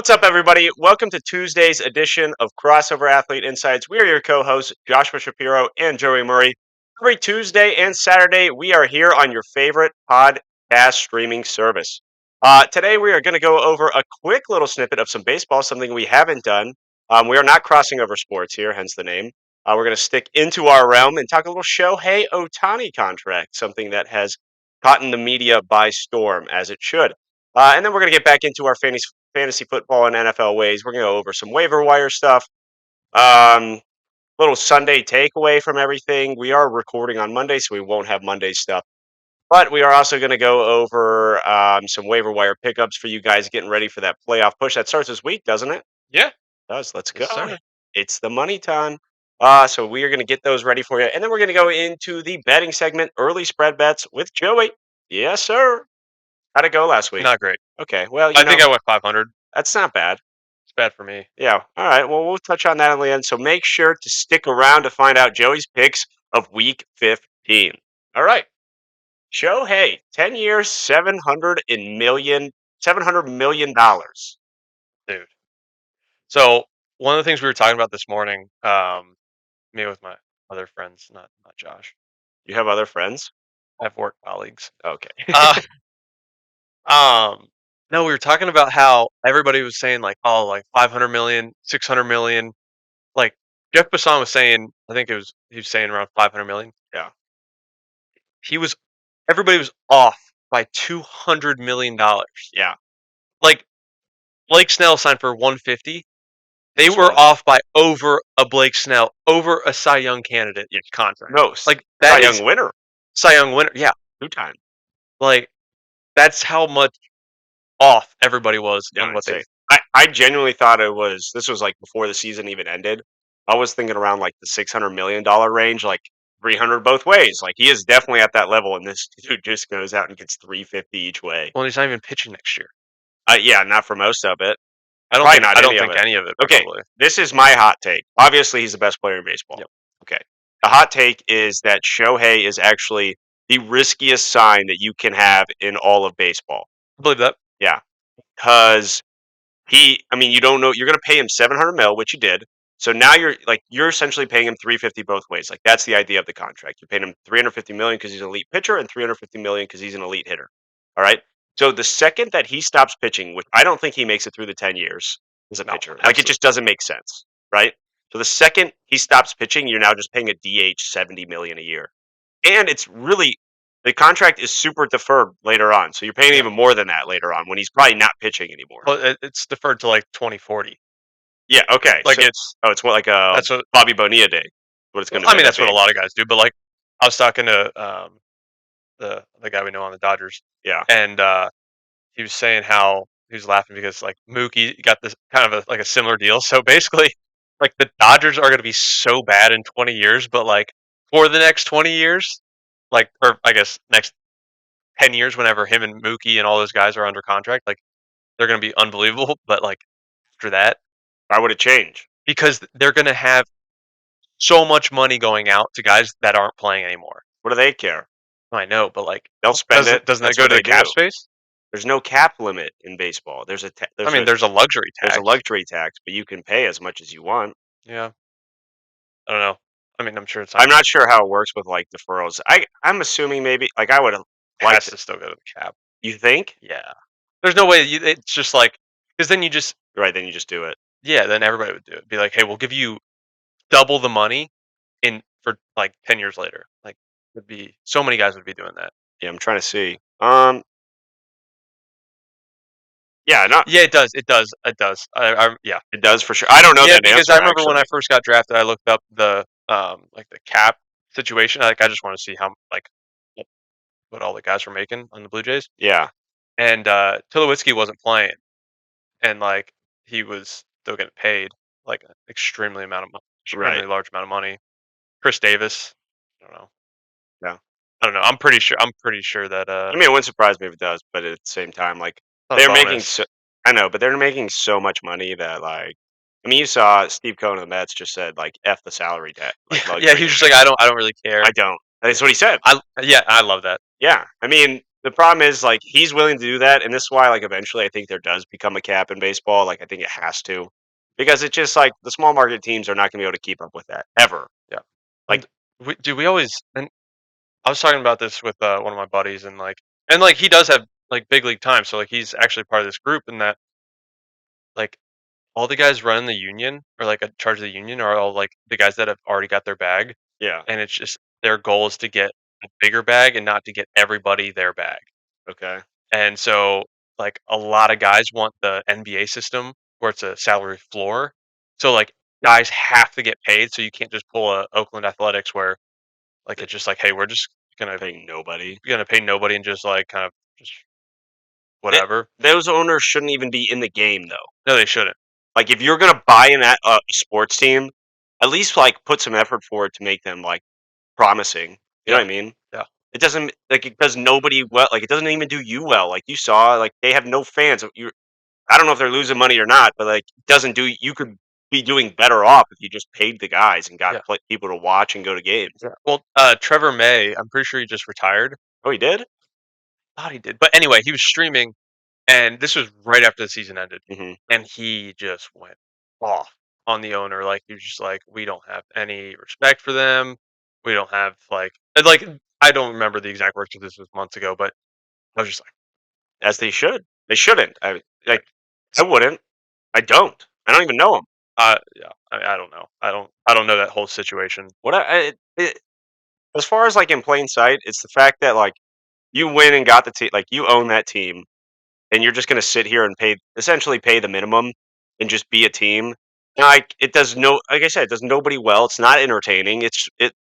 What's up, everybody? Welcome to Tuesday's edition of Crossover Athlete Insights. We are your co-hosts, Joshua Shapiro and Joey Murray. Every Tuesday and Saturday, we are here on your favorite podcast streaming service. Today, we are going to go over a quick little snippet of some baseball, something we haven't done. We are not crossing over sports here, hence the name. We're going to stick into our realm and talk a little Shohei Ohtani contract, something that has caught the media by storm, as it should. And then we're going to get back into our fantasy football and NFL ways. We're going to go over some waiver wire stuff. Little Sunday takeaway from everything. We are recording on Monday, so we won't have Monday stuff. But we are also going to go over some waiver wire pickups for you guys getting ready for that playoff push. That starts this week, doesn't it? Yeah. It does. Let's go. Yes, sir. It's the money time. So we are going to get those ready for you. And then we're going to go into the betting segment, early spread bets with Joey. Yes, sir. How'd it go last week? Not great. Okay. Well, I think I went 500. that's not bad. It's bad for me. Yeah. All right. Well, we'll touch on that in the end. So make sure to stick around to find out Joey's picks of Week 15. All right. Shohei, 10 years, $700 million. Dude. So one of the things we were talking about this morning, me with my other friends, not Josh. You have other friends? I have work colleagues. Okay. No, we were talking about how everybody was saying like 500 million, 600 million. Like Jeff Bassan was saying, I think he was saying around 500 million. Yeah. Everybody was off by $200 million. Yeah. Like Blake Snell signed for 150. They That's were right. off by over a Blake Snell, over a Cy Young candidate contract. No, Like Cy that is Young winner. Cy Young winner. Yeah. 2 times. Like that's how much off everybody was Yeah, on what they. I genuinely thought this was like before the season even ended. I was thinking around like the $600 million range, like 300 both ways. Like he is definitely at that level, and this dude just goes out and gets 350 each way. Well, he's not even pitching next year. Yeah, not for most of it. I don't think any of it. Okay, Probably. this is my hot take. Obviously, he's the best player in baseball. Yep. Okay, the hot take is that Shohei is actually the riskiest sign that you can have in all of baseball. I believe that. Yeah, because you don't know, you're going to pay him 700 mil, which you did. So now you're essentially paying him 350 both ways. Like that's the idea of the contract. You're paying him 350 million because he's an elite pitcher and 350 million because he's an elite hitter. All right. So the second that he stops pitching, which I don't think he makes it through the 10 years as a pitcher, like it just doesn't make sense, right? So the second he stops pitching, you're now just paying a DH 70 million a year, and the contract is super deferred later on. So you're paying even more than that later on when he's probably not pitching anymore. Well, it's deferred to like 2040. Yeah. Okay. Like so, it's it's what like a that's what. Bobby Bonilla day. What it's going to. I mean, that's what a lot of guys do. But like, I was talking to the guy we know on the Dodgers. Yeah. And he was saying how he was laughing because like Mookie got this kind of a similar deal. So basically, like the Dodgers are going to be so bad in 20 years, but like for the next 20 years, like or I guess next 10 years, whenever him and Mookie and all those guys are under contract, like they're going to be unbelievable. But like after that, Why would it change? because they're going to have so much money going out to guys that aren't playing anymore. What do they care? I know, but like They'll spend it. Doesn't that That's go what to they the cap do. space? There's no cap limit in baseball. There's There's a luxury tax. there's a luxury tax, but you can pay as much as you want. Yeah. I don't know. I mean, I'm sure it's. I'm not sure how it works with like deferrals. I'm assuming maybe like I would It like has to. to still go to the cap. You think? Yeah. There's no way. It's just like because then you just Right. Then you just do it. then everybody would do it. Be like, hey, we'll give you double the money for like 10 years later. Like, would be so many guys would be doing that. Yeah. I'm trying to see. Yeah. Not. Yeah, it does. It does. It does. Yeah. It does for sure. I don't know Yeah, that because answer. I remember when I Actually. first got drafted, I looked up the like the cap situation. Like, I just want to see how like what all the guys were making on the Blue Jays. Yeah. And Tulowitzki wasn't playing, and like he was still getting paid like an extremely large amount of money. Chris Davis, I don't know. Yeah. I don't know. I'm pretty sure that I mean, it wouldn't surprise me if it does, but at the same time, like they're making. I know, but they're making so much money that like. I mean, you saw Steve Cohen of the Mets just said like "f the salary tax." Like, yeah, he was just like, I don't really care. I don't. That's what he said. I love that. Yeah, I mean, The problem is like he's willing to do that, and this is why like eventually I think there does become a cap in baseball. Like I think it has to, because it's just like the small market teams are not going to be able to keep up with that ever. Yeah. Like And we always and I was talking about this with one of my buddies and he does have like big league time, so like he's actually part of this group and that like all the guys running the union or like in charge of the union are all like the guys that have already got their bag, yeah, and it's just their goal is to get a bigger bag and not to get everybody their bag. okay, And so like a lot of guys want the NBA system where it's a salary floor. So like guys have to get paid, so you can't just pull a Oakland Athletics where like it's just like, hey, we're just gonna paying nobody. gonna pay nobody and just like kind of just Th- whatever. those owners shouldn't even be in the game though. No, they shouldn't. Like if you're gonna buy in that sports team, at least like put some effort forward to make them like promising. You know Yeah, what I mean? yeah, It doesn't like it does nobody well. Like it doesn't even do you well. Like you saw, like they have no fans. You, I don't know if they're losing money or not, but like it doesn't do. You could be doing better off if you just paid the guys and got yeah, people to watch and go to games. yeah. Well, Trevor May, I'm pretty sure he just retired. Oh, he did. Thought he did, but anyway, he was streaming, and this was right after the season ended, Hmm. and he just went off on the owner. Like he was just like, we don't have any respect for them. We don't have like I don't remember the exact words because this was months ago, but I was just like, As they should. They shouldn't. I yeah, like. I wouldn't. I don't. I don't even know him. yeah. I don't know. I don't know that whole situation. What as far as like in plain sight, it's the fact that like you win and got the team. Like you own that team and you're just going to sit here and pay essentially pay the minimum and just be a team. And like it does no, like I said, it does nobody well. It's not entertaining.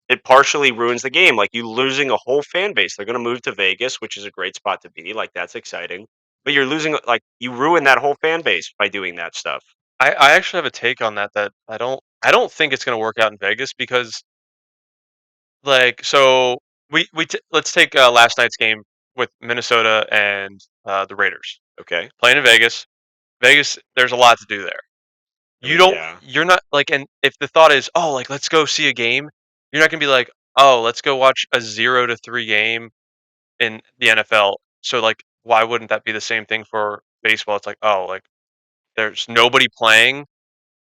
It partially ruins the game. Like you losing a whole fan base. They're going to move to Vegas, which is a great spot to be. Like that's exciting. But you're losing like you ruin that whole fan base by doing that stuff. I actually have a take on that I don't think it's going to work out in Vegas because like so let's take last night's game with Minnesota and the Raiders Okay. playing in Vegas. Vegas, there's a lot to do there. I You mean, don't yeah. you're not like and if the thought is, "Oh, like let's go see a game." You're not going to be like, "Oh, let's go watch a 0-3 game in the NFL." So like why wouldn't that be the same thing for baseball? It's like, "Oh, like there's nobody playing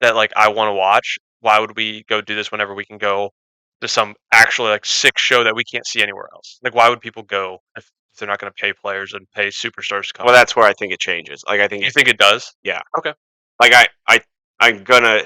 that like I want to watch. Why would we go do this whenever we can go to some actually like sick show that we can't see anywhere else? Like why would people go if they're not going to pay players and pay superstars to come Well, there? that's where I think it changes. Like I think You think it does? yeah. Okay. Like I'm gonna.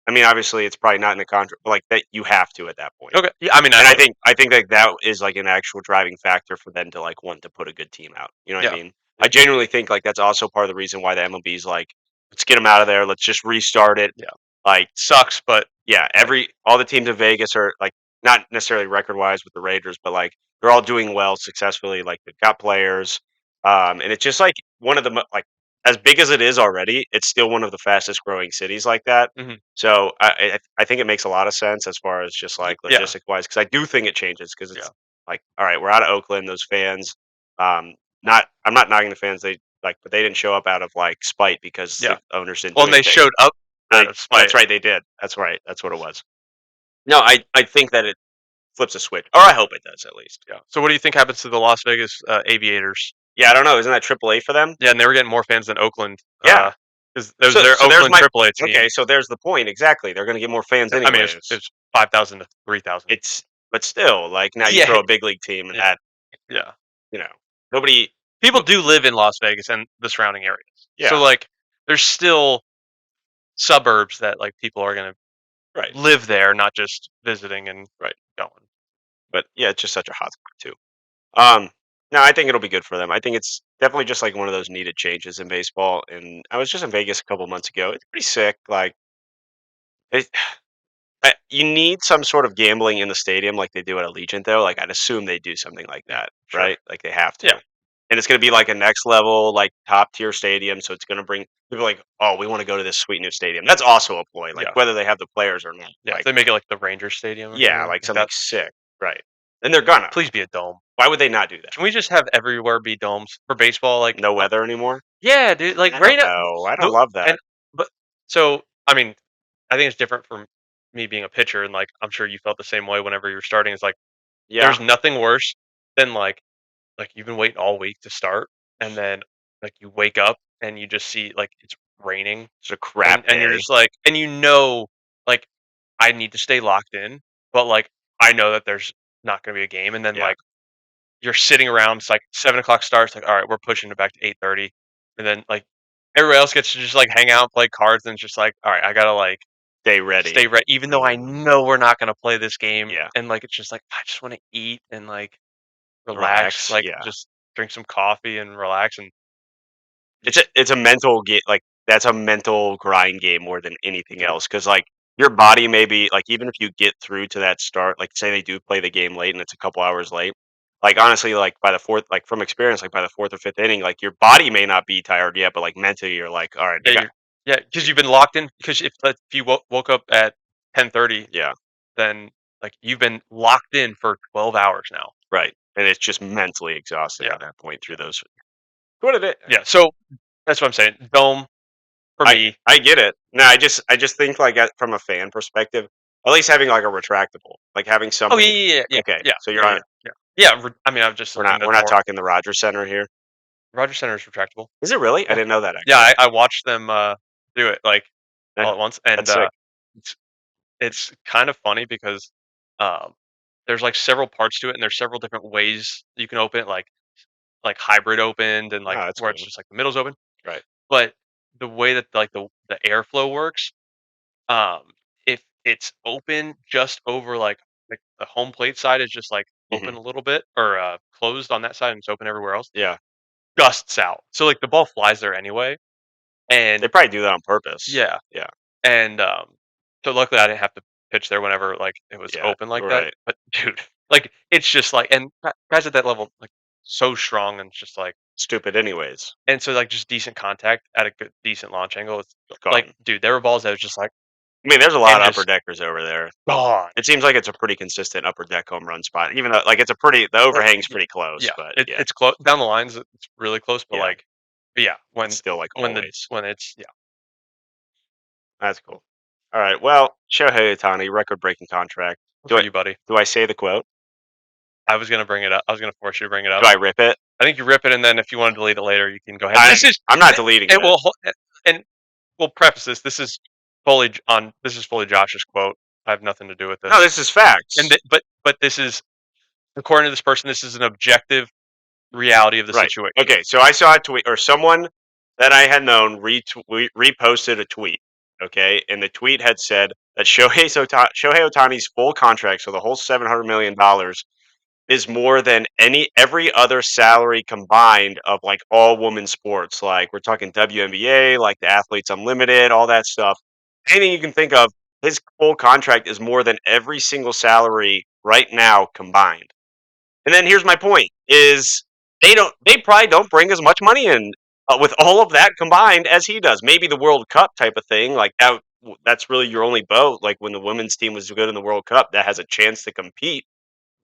I mean, obviously, it's probably not in the contract, but like that, you have to at that point. Okay. Yeah, I mean And I don't. I think like that is like an actual driving factor for them to like want to put a good team out. You know what I Yeah. mean? Yeah. I genuinely think like that's also part of the reason why the MLB is like, let's get them out of there. Let's just restart it. Yeah. Like, Sucks, but yeah, like all the teams in Vegas are like not necessarily record wise with the Raiders, but like they're all doing well successfully. Like they've got players, and it's just like one of the like as big as it is already, it's still one of the fastest growing cities like that. mhm. So I think it makes a lot of sense as far as just like Yeah. logistic wise because I do think it changes because Yeah. it's like all right, we're out of Oakland. Those fans, not I'm not knocking the fans. They like, but they didn't show up out of like spite because Yeah. the owners didn't Well, do and they anything. showed up out of That's spite. right, they did. That's right. That's what it was. No, I think that it flips a switch, or I hope it does at least. Yeah. So what do you think happens to the Las Vegas Aviators? Yeah, I don't know. Isn't that AAA for them? Yeah, and they were getting more fans than Oakland. Yeah. Because there's their So there's Oakland my AAA team. okay. So there's the point exactly. They're going to get more fans I mean, it's anyways. it's 5,000 to 3,000. It's but still like now you Yeah, throw a big league team and yeah, that yeah. you know nobody. People do live in Las Vegas and the surrounding areas. So, Yeah, like, there's still suburbs that, like, people are gonna right, live there, not just visiting and right. going. But yeah, it's just such a hot spot too. Um, no, I think it'll be good for them. I think it's definitely just like one of those needed changes in baseball. And I was just in Vegas a couple months ago. It's pretty sick. Like it, you need some sort of gambling in the stadium like they do at Allegiant, though. Like I'd assume they do something like that, Sure. right? Like they have to. Yeah. And it's going to be like a next level, like top tier stadium. So it's going to bring people like, oh, we want to go to this sweet new stadium. That's also a ploy, like Yeah. whether they have the players or not. Yeah. If Like, they make it like the Rangers Stadium or yeah, something like like something that, sick, right? And they're gonna. please be a dome. Why would they not do that? Can we just have everywhere be domes for baseball? Like, No weather anymore? yeah, dude. Like I right don't now, know. I don't no, love that. and but so I mean, I think it's different from me being a pitcher, and like I'm sure you felt the same way whenever you were starting. It's like Yeah, there's nothing worse than like like you've been waiting all week to start, and then like you wake up and you just see like it's raining, It's a crap and you're day. just like, and like I need to stay locked in, but like I know that there's not going to be a game, and then Yeah. like you're sitting around. It's like 7 o'clock starts. Like, all right, we're pushing it back to 8:30, and then like everybody else gets to just like hang out and play cards, and it's just like, all right, I gotta like Stay ready. stay ready, even though I know we're not gonna play this game, Yeah. and like it's just like I just want to eat and like relax, Relax. like Yeah. just drink some coffee and relax, and It's a just it's a mental game. Like that's a mental grind game more than anything dude, else. Because like your body may be like even if you get through to that start, like say they do play the game late and it's a couple hours late. Like honestly, like by the fourth, like from experience, like by the fourth or fifth inning, like your body may not be tired yet, but like mentally, you're like, all right, I yeah, got, because you've been locked in. Because if you woke up at 10:30, yeah, then like you've been locked in for 12 hours now. right, and it's just mentally exhausting Yeah, at that point through yeah, those. What did it? yeah. So that's what I'm saying. Dome for I me. I get it. No, I just think like from a fan perspective, at least having like a retractable, like having Oh yeah, something. yeah, yeah, yeah, Okay, yeah, so you're yeah, on. yeah, yeah. Yeah, I mean, We're I mean not we're that's not more. talking the Rogers Center here. Roger Center is retractable. Is it really? I Yeah, didn't know that yeah. actually. I watched them do it like Eh, all at once, and that's sick. it's it's kind of funny because um, there's like several parts to it, and there's several different ways you can open it, like hybrid opened, and Oh, like that's where it's cool. just like the middle's open. Right. But the way that like the airflow works, um, if it's open just over like the home plate side is just like Mhm. open a little bit or closed on that side and it's open everywhere else, Yeah. gusts out. So like the ball flies there anyway, They and probably do that on purpose. yeah, Yeah. and so luckily I didn't have to pitch there whenever like it was Yeah. open like that. Right. But dude, like it's just like and guys at that level like so strong and it's just like Stupid anyways. and so like just decent contact at a good decent launch angle. It's It's like gone. dude, there were balls that was just like I mean, there's a lot and of upper just deckers over there. gone. It seems like it's a pretty consistent upper deck home run spot, even though like it's a pretty the overhang's Yeah, pretty close, yeah. but yeah, It's close down the lines. It's really close, but yeah, like, but yeah, it's still like always. when it's yeah. That's cool. All right. Well, Shohei Ohtani, record-breaking contract. Good Do for I you, buddy. do I say the quote? I was gonna bring it up. I was gonna force you to bring it up. Do I rip it? I think you rip it, and then if you want to delete it later, you can go ahead. I This is I'm not deleting and it. and we'll preface this. This is fully Josh's quote. I have nothing to do with No, this. this is facts. But this is according to this person. This is an objective reality of the Right. situation. Okay. So I saw a tweet or someone that I had known reposted a tweet. Okay, and the tweet had said that Shohei Otani's full contract, so the whole $700 million, is more than every other salary combined of like all women sports. Like we're talking WNBA, like the Athletes Unlimited, all that stuff. Anything you can think of, his full contract is more than every single salary right now combined. And then here's my point: is they probably don't bring as much money in with all of that combined as he does. Maybe the World Cup type of thing, like that's really your only boat. Like when the women's team was good in the World Cup, that has a chance to compete.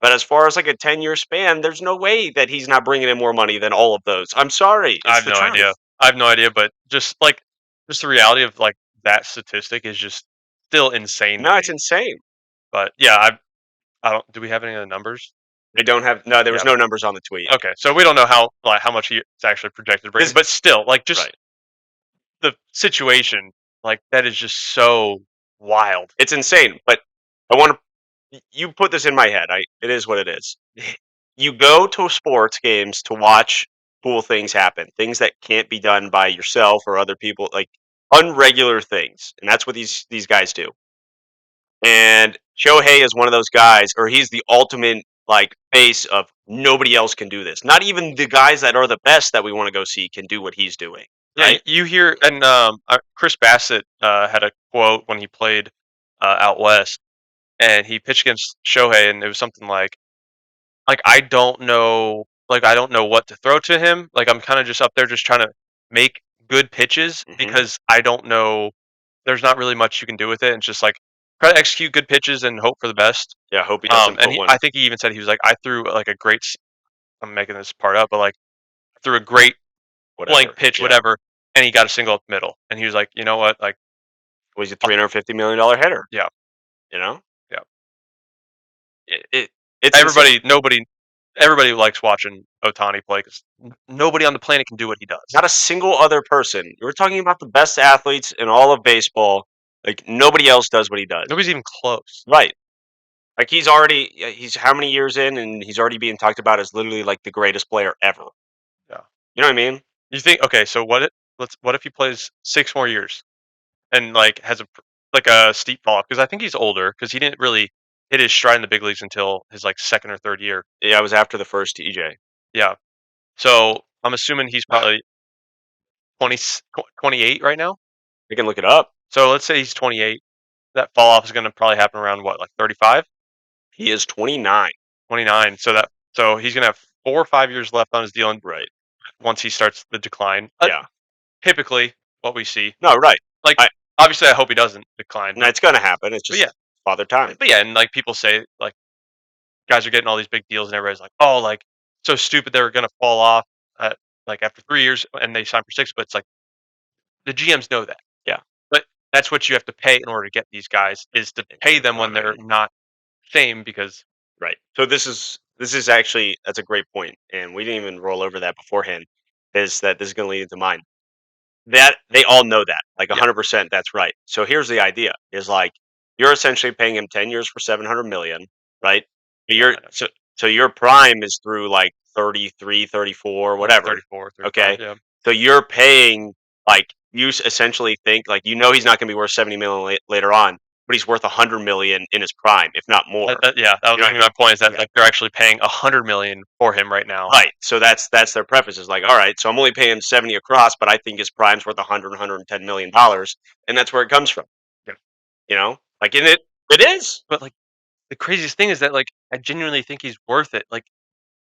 But as far as like a 10-year span, there's no way that he's not bringing in more money than all of those. I'm sorry, I it's have the no truth. idea. I have no idea, but just the reality of like that statistic is just still insane to No, it's me. insane. But yeah, I don't. Do we have any of the numbers? They don't have no. There was Yeah. no numbers on the tweet. Okay, so we don't know how much he's actually projected to bring in, This but still, like just right. the situation, like that is just so wild. It's insane. But I want to. You put this in my head. It is what it is. You go to sports games to watch cool things happen, things that can't be done by yourself or other people, like unregular things, and that's what these guys do. And Shohei is one of those guys, or he's the ultimate like face of nobody else can do this. Not even the guys that are the best that we want to go see can do what he's doing. Yeah, Right? you hear and Chris Bassett had a quote when he played out west, and he pitched against Shohei, and it was something like I don't know what to throw to him. Like I'm kind of just up there just trying to make good pitches Hmm. because I don't know. There's not really much you can do with it. It's just like try to execute good pitches and hope for the best. Yeah, I hope he doesn't And put one. I think he even said he was like I threw like a great. I'm making this part up, but like threw a great blank Whatever. pitch, Yeah. whatever, and he got a single up the middle. And he was like, you know what, like Well, he's a $350 million hitter. yeah, You know, yeah. it it's insane. Everybody, nobody, everybody likes watching Ohtani play because nobody on the planet can do what he does. Not a single other person. We're talking about the best athletes in all of baseball. Like nobody else does what he does. Nobody's even close. Right. Like he's how many years in, and he's already being talked about as literally like the greatest player ever. Yeah. You know what I mean? You think okay? So what if he plays 6 more years and like has a steep fall off? Because I think he's older because he didn't really hit his stride in the big leagues until his like second or third year. Yeah, I was after the first TJ. Yeah. So I'm assuming he's probably 20, 28 right now. I can look it up. So let's say he's 28. That fall off is going to probably happen around what, like 35, He is 29. 29. So he's going to have 4 or 5 years left on his deal, and Right. once he starts the decline. Yeah. Typically, what we see. No, right. Like I- obviously, I hope he doesn't decline. And that's going to happen. It's just yeah. father time. But yeah, and like people say, like guys are getting all these big deals, and everybody's like, oh, like so stupid they were going to fall off like after 3 years, and they sign for 6. But it's like the GMs know that. Yeah. But that's what you have to pay in order to get these guys is to pay them when they're not same because Right. So this is actually that's a great point, and we didn't even roll over that beforehand. Is that this is going to lead into mine? That they all know that, like Yeah. 100%. That's right. So here's the idea: is like you're essentially paying him 10 years for 700 million, right? You're so your prime is through like 33, 34, whatever. 34, 35, Okay. yeah. So you're paying like essentially think like he's not going to be worth 70 million later on, but he's worth 100 million in his prime, if not more. Yeah, that was You know gonna be my point. Is that like they're actually paying 100 million for him right now? Right. So that's their preface is like, all right, so I'm only paying 70 across, but I think his prime's worth 100, 110 million dollars, and that's where it comes from. Yeah. You know, like in it is. But like the craziest thing is that like I genuinely think he's worth it. Like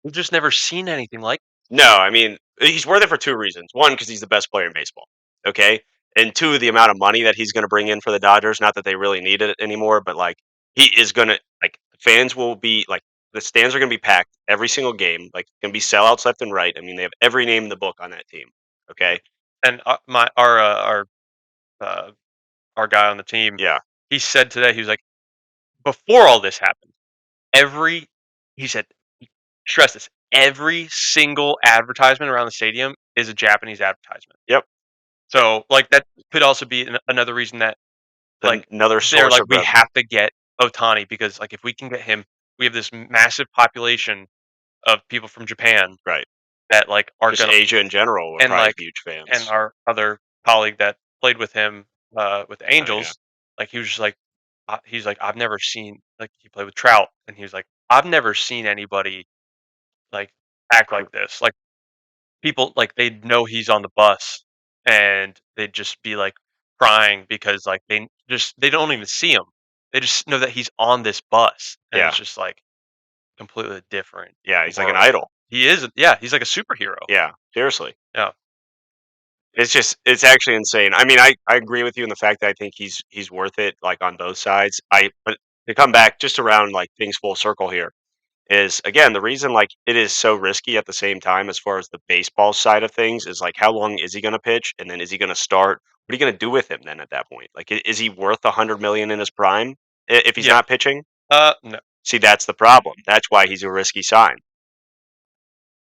we've just never seen anything like. No, I mean he's worth it for two reasons. One, because he's the best player in baseball. Okay, and two, the amount of money that he's going to bring in for the Dodgers. Not that they really need it anymore, but like he is going to like fans will be like the stands are going to be packed every single game. Like going to be sellouts left and right. I mean they have every name in the book on that team. Okay. And uh, our guy on the team, Yeah. he said today he was like before all this happened, every he said stress this every single advertisement around the stadium is a Japanese advertisement. Yep. So like that could also be another reason that like Another they're source like of we revenue. have to get Otani because like if we can get him, we have this massive population of people from Japan Right. that like are Just gonna Asia in general are and probably like huge fans. and our other colleague that played with him with the Oh, yeah. Angels, like he was just like he's like I've never seen like he played with Trout and he was like I've never seen anybody like act like this. Like people like they'd know he's on the bus and they'd just be like crying because like they don't even see him. They just know that he's on this bus and Yeah. it's just like completely different. Yeah, he's like an world. idol. He is, yeah, he's like a superhero. Yeah, seriously. Yeah. It's actually insane. I mean, I agree with you in the fact that I think he's worth it like on both sides. But to come back just around like things full circle here is again the reason like it is so risky at the same time as far as the baseball side of things is like how long is he going to pitch and then is he going to start? What are you going to do with him then at that point? Like is he worth 100 million in his prime if he's Yeah. not pitching? No. See, that's the problem. That's why he's a risky sign.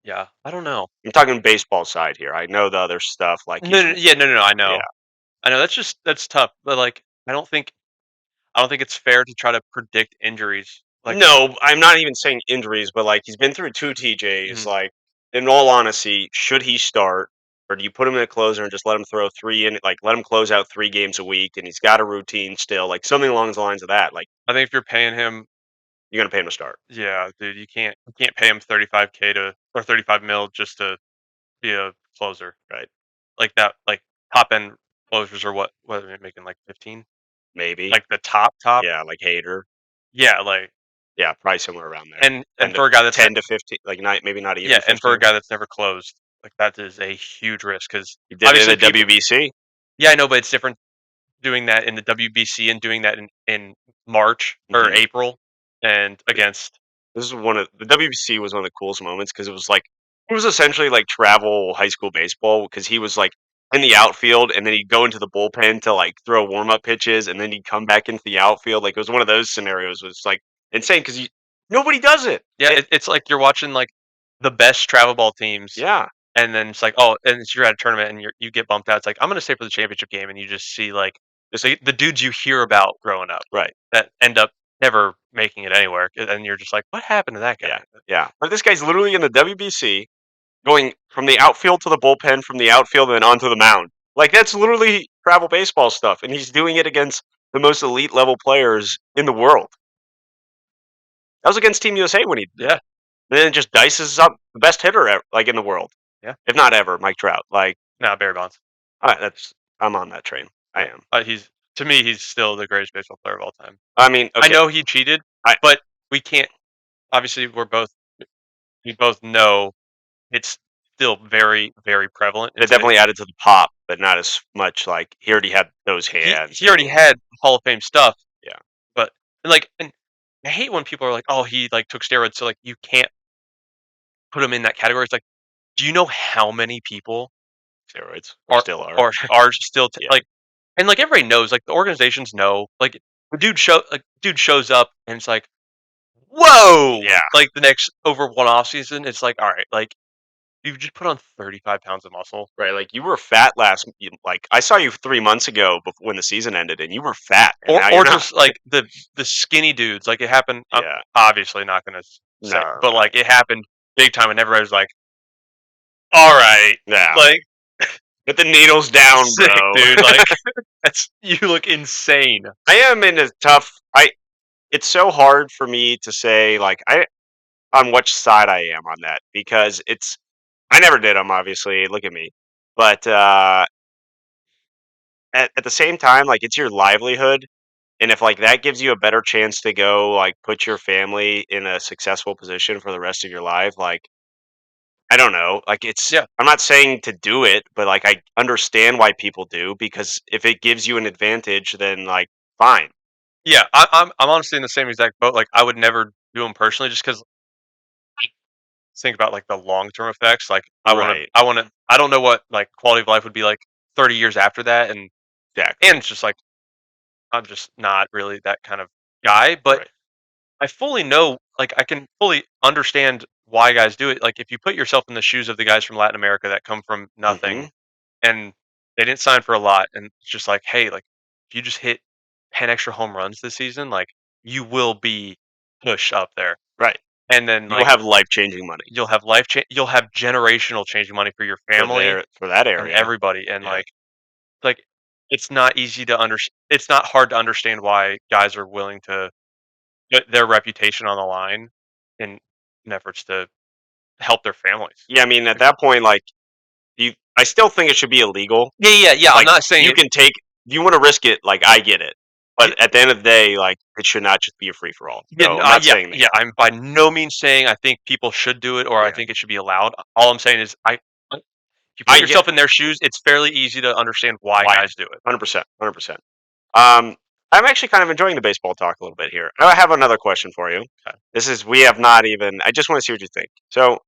Yeah. I don't know. I'm talking baseball side here. I know the other stuff like No, no, yeah, no. I know. Yeah. I know that's tough, but like I don't think it's fair to try to predict injuries. Like No, I'm not even saying injuries, but like he's been through two TJs. Mhm. Like, in all honesty, should he start, or do you put him in a closer and just let him throw three in? Like, let him close out 3 games a week, and he's got a routine still, like something along the lines of that. Like, I think if you're paying him, you're gonna pay him to start, yeah, dude, you can't pay him 35K to or 35 mil just to be a closer. right? Like that, like top end closers are what are they making like 15? Maybe. Like the top. Yeah, like Hater. Yeah, like Yeah, probably somewhere around there. and for a guy that's 10 to 15, like maybe not even. yeah, and for a 15. guy that's never closed, like that is a huge risk because He did it in the people, WBC. yeah, I know, but it's different doing that in the WBC and doing that in March or Mhm. April and against. This is one of the WBC was one of the coolest moments because it was essentially like travel high school baseball because he was like in the outfield and then he'd go into the bullpen to like throw warm up pitches and then he'd come back into the outfield. Like it was one of those scenarios. It was like insane because nobody does it. Yeah, it's like you're watching like the best travel ball teams, Yeah, and then it's like, oh, and it's you're at a tournament and you get bumped out. It's like I'm gonna stay for the championship game, and you just see like just the dudes you hear about growing up right. that end up never making it anywhere, and you're just like, what happened to that guy? Yeah, yeah. But this guy's literally in the WBC, going from the outfield to the bullpen, from the outfield and onto the mound. Like that's literally travel baseball stuff, and he's doing it against the most elite level players in the world. That was against Team USA when he did Yeah, that. And then it just dices up the best hitter ever, like in the world, yeah. if not ever, Mike Trout. Like Now Barry Bonds. that's I'm on that train. I Yeah, am. he's to me, he's still the greatest baseball player of all time. I mean, I okay, know he cheated, I but we can't. Obviously, we both know it's still very, very prevalent in it today's. definitely added to the pop, but not as much. Like he already had those hands. He already had Hall of Fame stuff, Yeah, but and I hate when people are like, "Oh, he like took steroids," so like you can't put him in that category. It's like, do you know how many people steroids or are still are. are still Yeah, like, and like everybody knows, like the organizations know, like dude shows up and it's like, whoa, yeah. like the next over one off season, it's like, all right, like you've just put on 35 pounds of muscle. Right, like, you were fat like, I saw you 3 months ago when the season ended, and you were fat, and now you're Or not. just like the skinny dudes, like it happened. I'm Yeah. obviously not gonna say, No, but no. like it happened big time, and everybody was like, "All right, Yeah. like Put the needles down, sick, bro. dude. Like that's you look insane." I am in a tough it's so hard for me to say, like, on which side I am on that because I never did them, obviously, look at me. But, at the same time, like, it's your livelihood, and if, like, that gives you a better chance to go, like, put your family in a successful position for the rest of your life, like, I don't know. Like Yeah, I'm not saying to do it, but like I understand why people do because if it gives you an advantage, then like fine. yeah. I'm honestly in the same exact boat. Like I would never do them personally, just because think about like the long term effects. Like Right. I don't know what like quality of life would be like 30 years after that, Exactly. and it's just like I'm just not really that kind of guy, but Right. I fully know, like, I can fully understand why guys do it. Like, if you put yourself in the shoes of the guys from Latin America that come from nothing Mhm. and they didn't sign for a lot, and it's just like, hey, like, if you just hit 10 extra home runs this season, like, you will be pushed up there. Right. And then, You'll like, have life-changing money you'll have generational changing money for your family for that and area. everybody. And, Yeah. like, it's not easy to it's not hard to understand why guys are willing to put their reputation on the line in efforts to help their families. Yeah, I mean at Like, that point like you I still think it should be illegal. yeah. I'm Like not saying you it. can take if you want to risk it, like I get it. y- But at the end of the day, like it should not just be a free for all. So I'm not saying that. Yeah. I'm by no means saying I think people should do it or I Yeah. think it should be allowed. All I'm saying is, if you put I get yourself in their shoes, it's fairly easy to understand why why guys do it. 100%, 100%. I'm actually kind of enjoying the baseball talk a little bit here. I have another question for you. Okay. This is we have not even. I just want to see what you think. So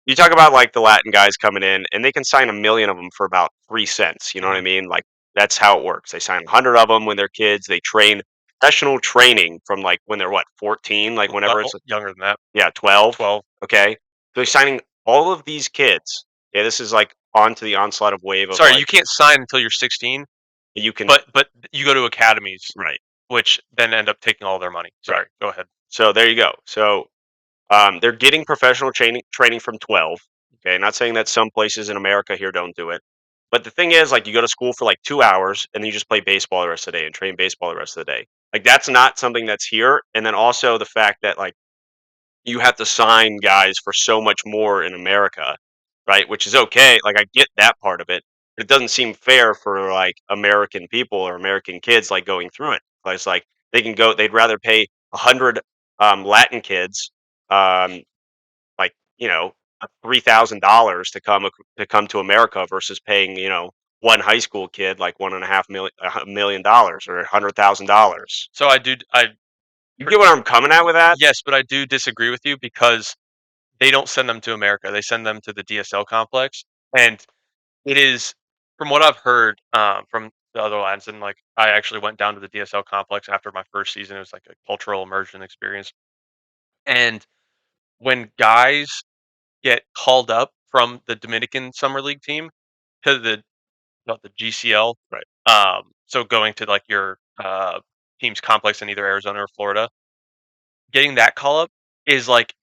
you talk about like the Latin guys coming in, and they can sign a million of them for about 3 cents. You know what I Mhm. mean? Like that's how it works. They sign 100 of them when they're kids. They train professional training from like when they're what 14, like whenever it's Younger than that, yeah 12. 12. Okay, so they're signing all of these kids. Yeah, this is like onto the onslaught of wave of Sorry, like you can't sign until you're 16, you can but you go to academies, right which then end up taking all their money. right. Sorry, go ahead. So there you go. So they're getting professional training from 12. Okay, not saying that some places in America here don't do it, but the thing is, like, you go to school for like 2 hours and then you just play baseball the rest of the day and train baseball the rest of the day. Like, that's not something that's here. And then also the fact that like you have to sign guys for so much more in America, right? Which is okay. Like, I get that part of it. But it doesn't seem fair for like American people or American kids like going through it. Like, it's like they can go. They'd rather pay 100 Latin kids um, like $3,000 to come to America versus paying one high school kid like $1.5 million or $100,000. So I You get what I'm coming at with that? yes, but I do disagree with you because they don't send them to America. They send them to the DSL complex, and it is from what I've heard from the other lands. And like, I actually went down to the DSL complex after my first season. It was like a cultural immersion experience, and when guys get called up from the Dominican Summer League team to the GCL. Right. So going to like your team's complex in either Arizona or Florida, getting that call up is like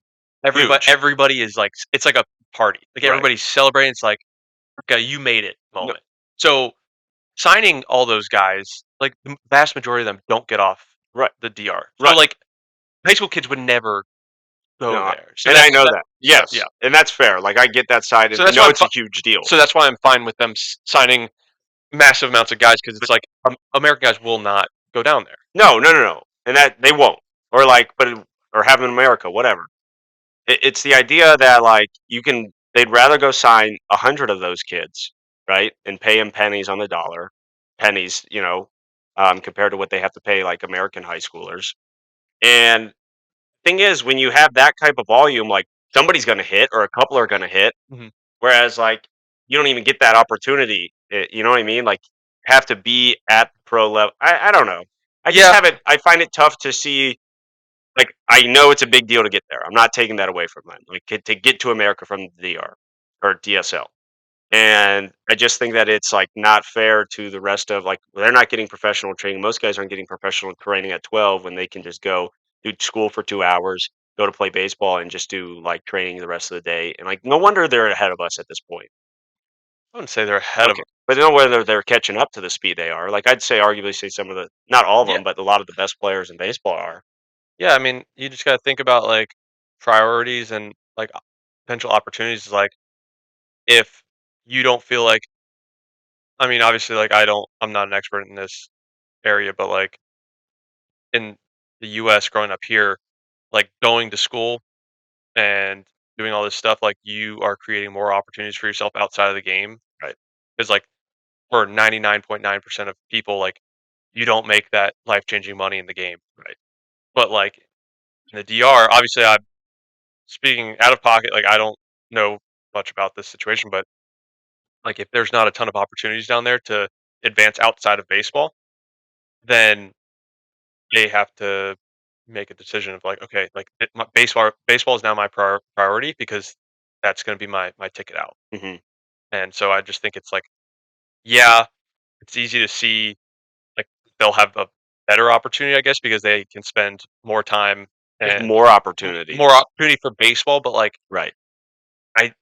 Huge. everybody is like it's like a party. Like Right. everybody's celebrating. It's like, okay, you made it No, moment. So signing all those guys, like the vast majority of them don't get off right. the DR. So Right. like high school kids would never go No, there. So and I know that. so, Yes, yeah. and that's fair. Like I get that side, and So I that's why know it's a huge deal. so that's why I'm fine with them signing massive amounts of guys because it's But like American guys will not go down there. no, and that they won't, or like, or have in America, whatever. It's the idea that like they'd rather go sign 100 of those kids, right, and pay them pennies on the dollar, pennies, compared to what they have to pay like American high schoolers. And thing is, when you have that type of volume, like somebody's going to hit, or a couple are going to hit. Mhm. Whereas, like, you don't even get that opportunity. You know what I mean? Like, have to be at the pro level. I don't know. I just Yeah, have it. I find it tough to see. Like, I know it's a big deal to get there. I'm not taking that away from them. Like, to get to America from the DR or DSL. And I just think that it's like not fair to the rest of like they're not getting professional training. Most guys aren't getting professional training at 12 when they can just go do school for 2 hours, go to play baseball, and just do like training the rest of the day. And like, no wonder they're ahead of us at this point. I wouldn't say they're ahead of Okay. them. But no whether they're catching up to the speed they are. Like I'd say arguably say some of the not all of Yeah, them, but a lot of the best players in baseball are. yeah. I mean, you just got to think about like priorities and like potential opportunities. Like if you don't feel like, I mean, obviously, like I'm not an expert in this area, but like in the U.S. growing up here, like going to school and doing all this stuff, like you are creating more opportunities for yourself outside of the game. Right. Because like for 99.9% of people, like you don't make that life changing money in the game. Right. But like in the DR, obviously I'm speaking out of pocket, like I don't know much about this situation, but like if there's not a ton of opportunities down there to advance outside of baseball, then they have to make a decision of like, okay, like baseball is now my priority because that's going to be my ticket out. Hmm. And so I just think it's like, yeah, it's easy to see like they'll have a better opportunity, I guess, because they can spend more time Just and more opportunity. more opportunity for baseball. But like, Right. I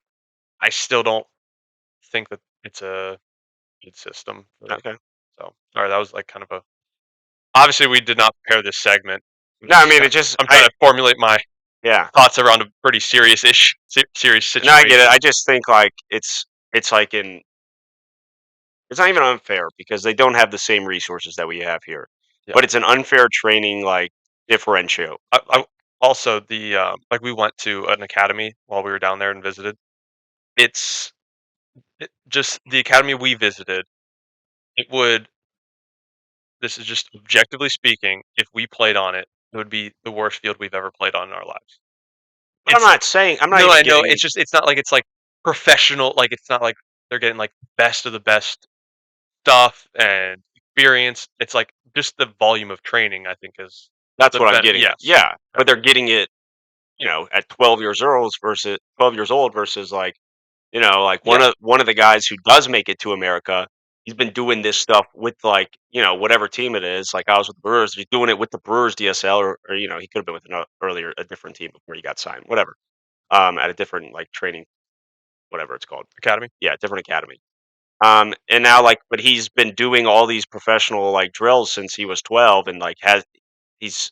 I still don't think that it's a good system. Okay. So, all right, that was like kind of a. Obviously, we did not prepare this segment. No, I mean it just I'm trying to formulate my yeah. thoughts around a pretty serious No, I get it. situation. I just think like it's like it's not even unfair because they don't have the same resources that we have here. Yeah. But it's an unfair training like differential. I also the like we went to an academy while we were down there and visited. It's just the academy we visited. It would. This is just objectively speaking. If we played on it, it would be the worst field we've ever played on in our lives. But It's I'm not no, even I know. getting It's not like it's like professional. Like it's not like they're getting like best of the best stuff and experience. It's like just the volume of training. I think is that's the what I'm better. getting at. Yes. Yeah. But they're getting it, at 12 years old versus like, like Yeah. one of the guys who does make it to America, he's been doing this stuff with like, whatever team it is. Like I was with the Brewers, he's doing it with the Brewers DSL or he could have been with earlier a different team before he got signed, whatever. At a different like training, whatever it's called. Academy. Yeah, different academy. And now like, but he's been doing all these professional like drills since he was 12, and like he's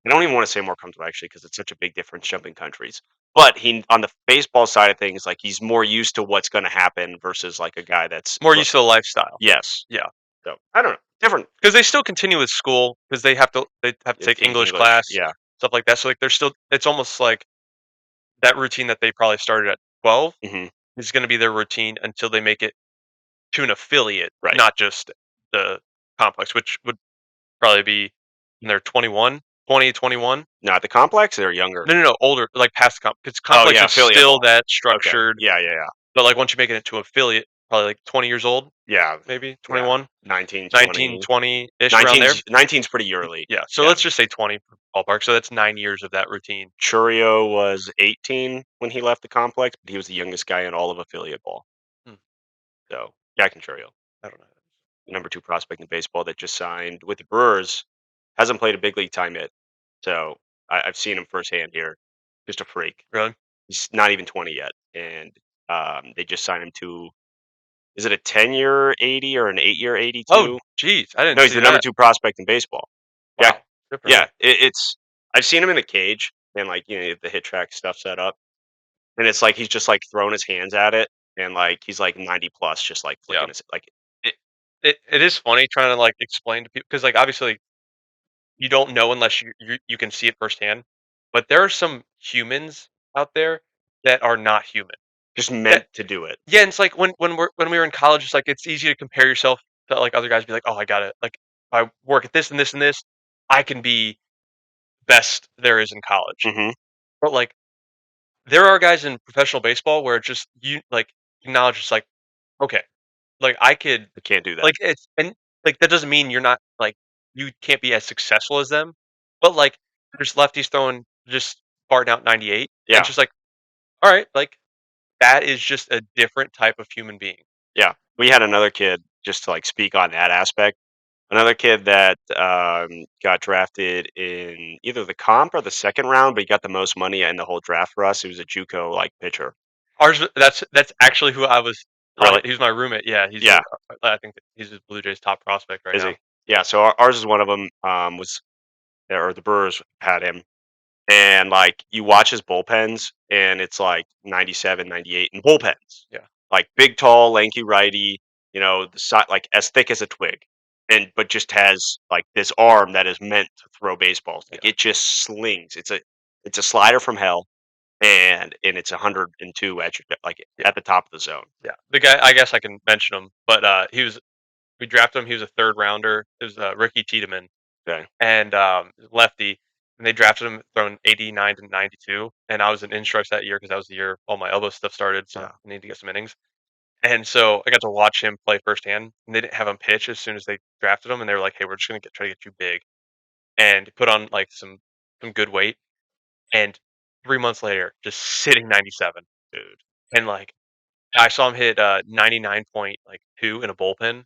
I don't even want to say more comfortable actually because it's such a big difference jumping countries. But he on the baseball side of things, like he's more used to what's going to happen versus like a guy that's More used to the lifestyle. yes. Yeah. So I don't know, different. Because they still continue with school because they have to take English English, class, yeah. stuff like that. So like they're still it's almost like that routine that they probably started at 12 Hmm. is going to be their routine until they make it to an affiliate, Right. not just the complex, which would probably be when they're 21, 20, 21. Not the complex. They're younger. No, older, like past because Oh complex yeah, is affiliate still ball. that Okay. structured. Yeah. But like once you make it into affiliate, probably like 20 years old, Yeah, maybe yeah. 21, 19, 19, 20. 20-ish around there. 19's pretty early. Yeah, so Yeah. let's just say 20 for ballpark. So that's 9 years of that routine. Churio was 18 when he left the complex, but he was the youngest guy in all of affiliate ball. Hmm, So, Jack and Churio, I don't know. the number 2 prospect in baseball that just signed with the Brewers, hasn't played a big league time yet. So, I've seen him firsthand here. Just a freak. Really? He's not even 20 yet, and they just signed him to. Is it a 10-year 80 or an 8-year Oh, 82? geez, I didn't No, he's see the number that. 2 prospect in baseball. Yeah, Wow, good for yeah. him. It's. I've seen him in the cage and like the hit track stuff set up. And it's like he's just, like, throwing his hands at it, and, like, he's, like, 90 plus, just, like, Yeah. flicking his like It it is funny trying to, like, explain to people because, like, obviously, you don't know unless you can see it firsthand, but there are some humans out there that are not human. just That meant to do it. Yeah, and it's like when we were in college, it's like it's easy to compare yourself to, like, other guys, be like, "Oh, I got it. Like, if I work at this and this and this, I can be best there is in college." Mhm. But, like, there are guys in professional baseball where it's just you like, acknowledge it's like, "Okay, like, I could." I can't do that. Like, it's and, like, that doesn't mean you're not like, you can't be as successful as them, but, like, there's lefties throwing just farting out 98, and it's Yeah, just like, alright, like, that is just a different type of human being. yeah. We had another kid, just to, like, speak on that aspect, another kid that, got drafted in either the comp or the 2nd round, but he got the most money in the whole draft for us. He was a JUCO, like, pitcher. Ours that's actually who I was talking Really? he was my roommate, yeah, Yeah. I think that he's the Blue Jays' top prospect right Is he? now. Yeah, so ours is one of them. Was or the Brewers had him. And, like, you watch his bullpens, and it's, like, 97, 98 in bullpens. Yeah, Like, big, tall, lanky righty, the side like, as thick as a twig, but just has, like, this arm that is meant to throw baseballs. Like, yeah, it just slings. It's a slider from hell, and it's 102 at your like, yeah, at the top of the zone. yeah. The guy I guess I can mention him, but, we drafted him, he was a 3rd rounder. It was, Ricky Tiedemann. Okay. And lefty, and they drafted him throwing 89 to 92. And I was in instructs that year because that was the year all my elbow stuff started, so Yeah. I needed to get some innings. And so I got to watch him play firsthand. And they didn't have him pitch as soon as they drafted him, and they were like, "Hey, we're just gonna try to get you big," and put on like some good weight. And 3 months later, just sitting 97, Dude, and like I saw him hit 99.2 in a bullpen.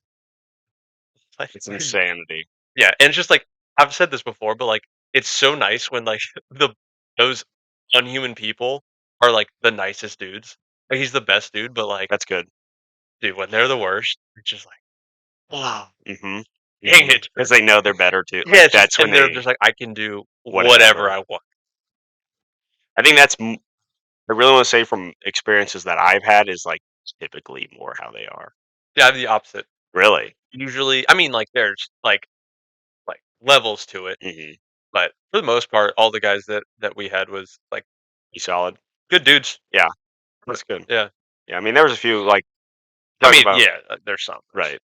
Like, it's insanity. yeah, and it's just like I've said this before, but like it's so nice when like the those unhuman people are like the nicest dudes. Like he's the best dude, but like, That's good. dude, when they're the worst, it's just like, wow, Mhm. dang Mhm. it. Because they know they're better too. Yeah, Like, it's just that's when and they're they just like, I can do whatever whatever. I want. I think I really wanna say from experiences that I've had is, like, typically more how they are. Yeah, I'm the opposite. Really? Usually, I mean, like there's like levels to it, Mhm. but for the most part, all the guys that we had was like You solid? good dudes. Yeah, But that's good. yeah, Yeah, I mean, there was a few, like, I talk mean, about yeah, there's some. right,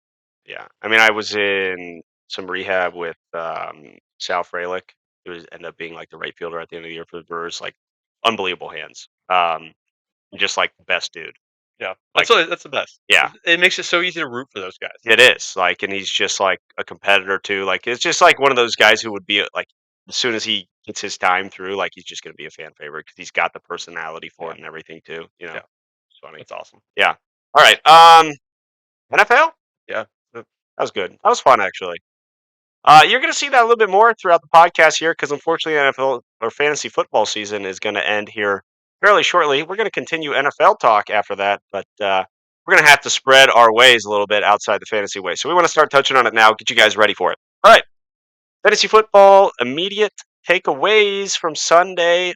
yeah. I mean, I was in some rehab with, Sal Frelick, who ended up being, like, the right fielder at the end of the year for the Brewers, like, unbelievable hands. Just, like, the best dude. Yeah, Like that's the best. yeah, It makes it so easy to root for those guys. it is, like, and he's just, like, a competitor too, like, it's just, like, one of those guys who would be, like, as soon as he gets his time through, like, he's just gonna be a fan favorite because 'cause he's got the personality for Yeah, it and everything too. yeah, It's funny. that's awesome. Yeah. Alright, NFL? Yeah, That was good. That was fun, actually. You're gonna see that a little bit more throughout the podcast here because unfortunately, NFL or fantasy football season is gonna end here fairly shortly. We're gonna continue NFL talk after that, but, we're gonna have to spread our ways a little bit outside the fantasy way, so we wanna start touching on it now, get you guys ready for it. Alright. Fantasy football, immediate takeaways from Sunday.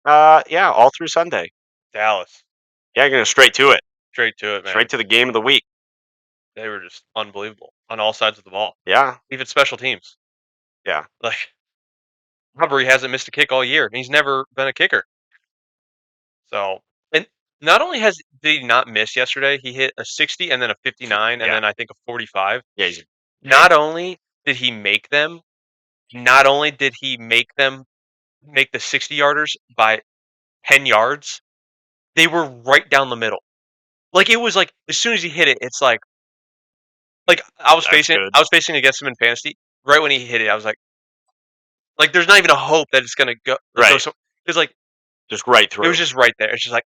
Yeah, all through Sunday. Dallas, Yeah, you're gonna straight to it. straight to it, man. Straight to the game of the week. They were just unbelievable on all sides of the ball, Yeah, even special teams. yeah. Like Humphrey hasn't missed a kick all year. And he's never been a kicker. So, and not only did he not miss yesterday, he hit a 60 and then a 59 and Yeah, then I think a 45. yeah, he's Not only did he make them, not only did he make the 60 yarders by 10 yards, they were right down the middle. Like it was like as soon as he hit it, it's like That's good. I was facing against him in fantasy. Right when he hit it, I was like there's not even a hope that it's gonna go Right. so because like Just right it was through just right there. It's just like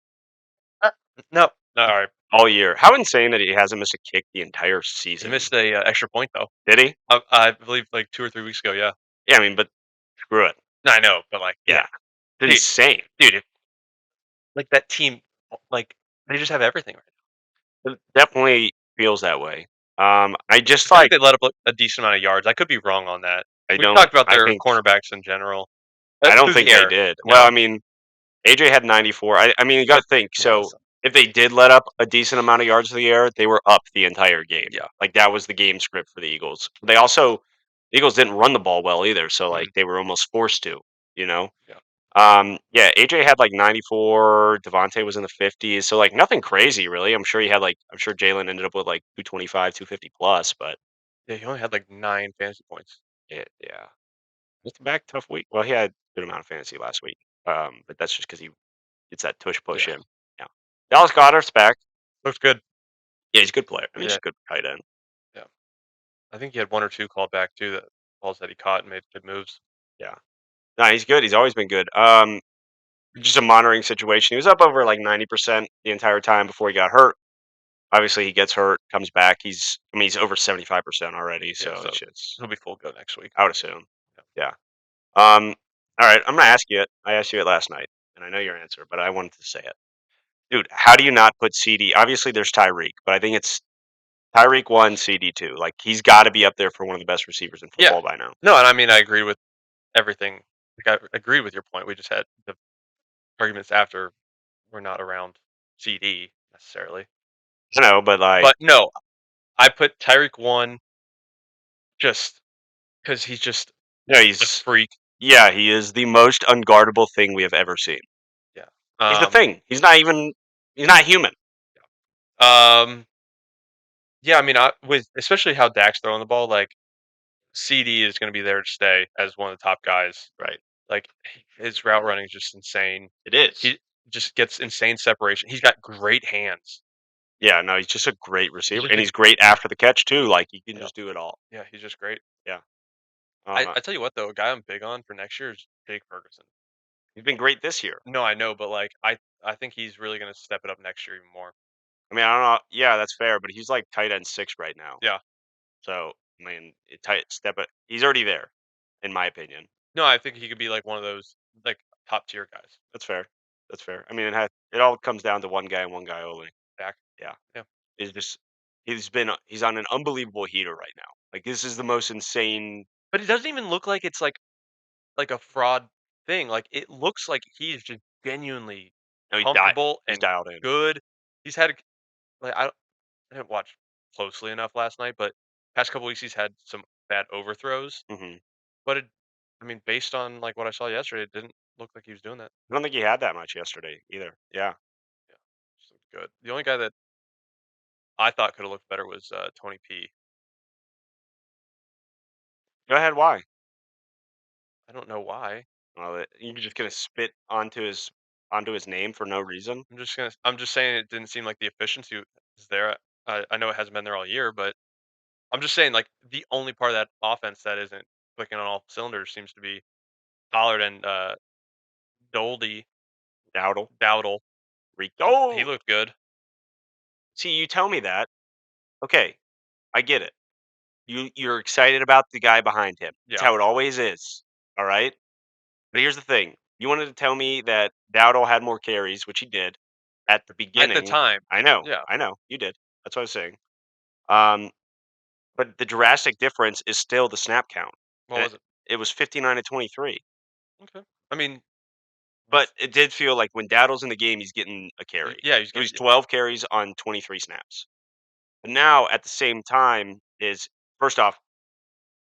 uh, no, no, all right. all year. How insane that he hasn't missed a kick the entire He season. missed a extra point though. Did he? I believe like 2 or 3 weeks ago. Yeah, Yeah, I mean, but screw it. no, I know, but like Yeah. yeah, It's dude, insane. dude, like that team, like they just have everything right It definitely feels that way. I I just feel like like they let up a decent amount of yards. I could be wrong on that. I We've don't talked about I their think cornerbacks in general I don't through the think they air. did. Well, No, I mean, AJ had 94. I mean, you got but to think. yeah, So if they did let up a decent amount of yards to the air, they were up the entire game. yeah, Like that was the game script for the Eagles. They also the Eagles didn't run the ball well either, so like mhm, they were almost forced to, you know. yeah, Yeah, AJ had like 94. Devontae was in the 50s, so like nothing crazy really. I'm sure Jalen ended up with like 225, 250 plus, but yeah. He only had like 9 fantasy points. yeah, just a back tough week. Well, he had a good amount of fantasy last week, but that's just because he gets that tush push Yeah, in. Yeah, Dallas Goddard's back. looks good. Yeah, he's a good player. I mean, he's Yeah, a good tight end. yeah. I think he had 1 or 2 called back too. That balls that he caught and made good moves. Yeah, no, he's good. He's always been good. Just a monitoring situation. He was up over like 90% the entire time before he got hurt. Obviously, he gets hurt, comes back. I mean, he's over 75% already. Yeah, So so it's just, he'll be full go next week. I would assume. Yeah. Yeah. All right. I'm gonna ask you it. I asked you it last night, and I know your answer, but I wanted to say it, dude. How do you not put CD? Obviously, there's Tyreek, but I think it's Tyreek one, CD two. Like he's got to be up there for one of the best receivers in Yeah. football by now. No, and I mean I agree with everything. Like I agree with your point. We just had the arguments after we're not around CD necessarily. You know, but like, But no, I put Tyreek 1 just because he's just no, a he's freak. yeah, he is the most unguardable thing we have ever seen. Yeah. He's the Um. thing. He's not human. Um. Yeah. I mean, with especially how Dak's throwing the ball, like CD is going to be there to stay as one of the top guys. Right. Like his route running is just insane. It is. He just gets insane separation. He's got great hands. Yeah, no, he's just a great He's receiver, just and a he's great after the catch too. Like he can yeah, just do it all. yeah. He's just great. Yeah. I tell you what though, a guy I'm big on for next year is Jake Ferguson. He's been great this year. No, I know, but like I think he's really going to step it up next year even more. I mean, I don't know. Yeah, that's fair, but he's like tight end six right now. Yeah. So I mean, tight step it. He's already there, in my opinion. No, I think he could be like one of those like top tier guys. That's fair. That's fair. I mean, it all comes down to one guy and one guy only. Dak. Yeah, Yeah. he's just he's on an unbelievable heater right now. Like this is the most insane. But it doesn't even look like it's like a fraud thing. Like it looks like he's just genuinely No, comfortable he's and dialed in. good. He's had like I didn't watch closely enough last night, but past couple weeks he's had some bad overthrows. Hmm. But I mean, based on like what I saw yesterday, it didn't look like he was doing that. I don't think he had that much yesterday either. Yeah. Yeah, just looked good. The only guy that I thought could have looked better was Tony P. Go ahead. Why? I don't know why. Well, you're just gonna spit onto his name for no reason. I'm just saying it didn't seem like the efficiency was there. I know it hasn't been there all year, but I'm just saying like the only part of that offense that isn't clicking on all cylinders seems to be Pollard and Doldy Dowdle. Dowdle. He Rico. looked good. See, you tell me that. Okay, I get it. You're excited about the guy behind him. It's Yeah. how it always is. All right. But here's the thing. You wanted to tell me that Dowdle had more carries, which he did at the At the beginning. time. I know. Yeah. I know. You did. That's what I was saying. Um, but the drastic difference is still the snap count. What And was it? it was 59 to 23. Okay. I mean, But it did feel like when Dowdle's in the game, he's getting a carry. yeah, he's It was getting 12 carries on 23 snaps. But now at the same time is first off,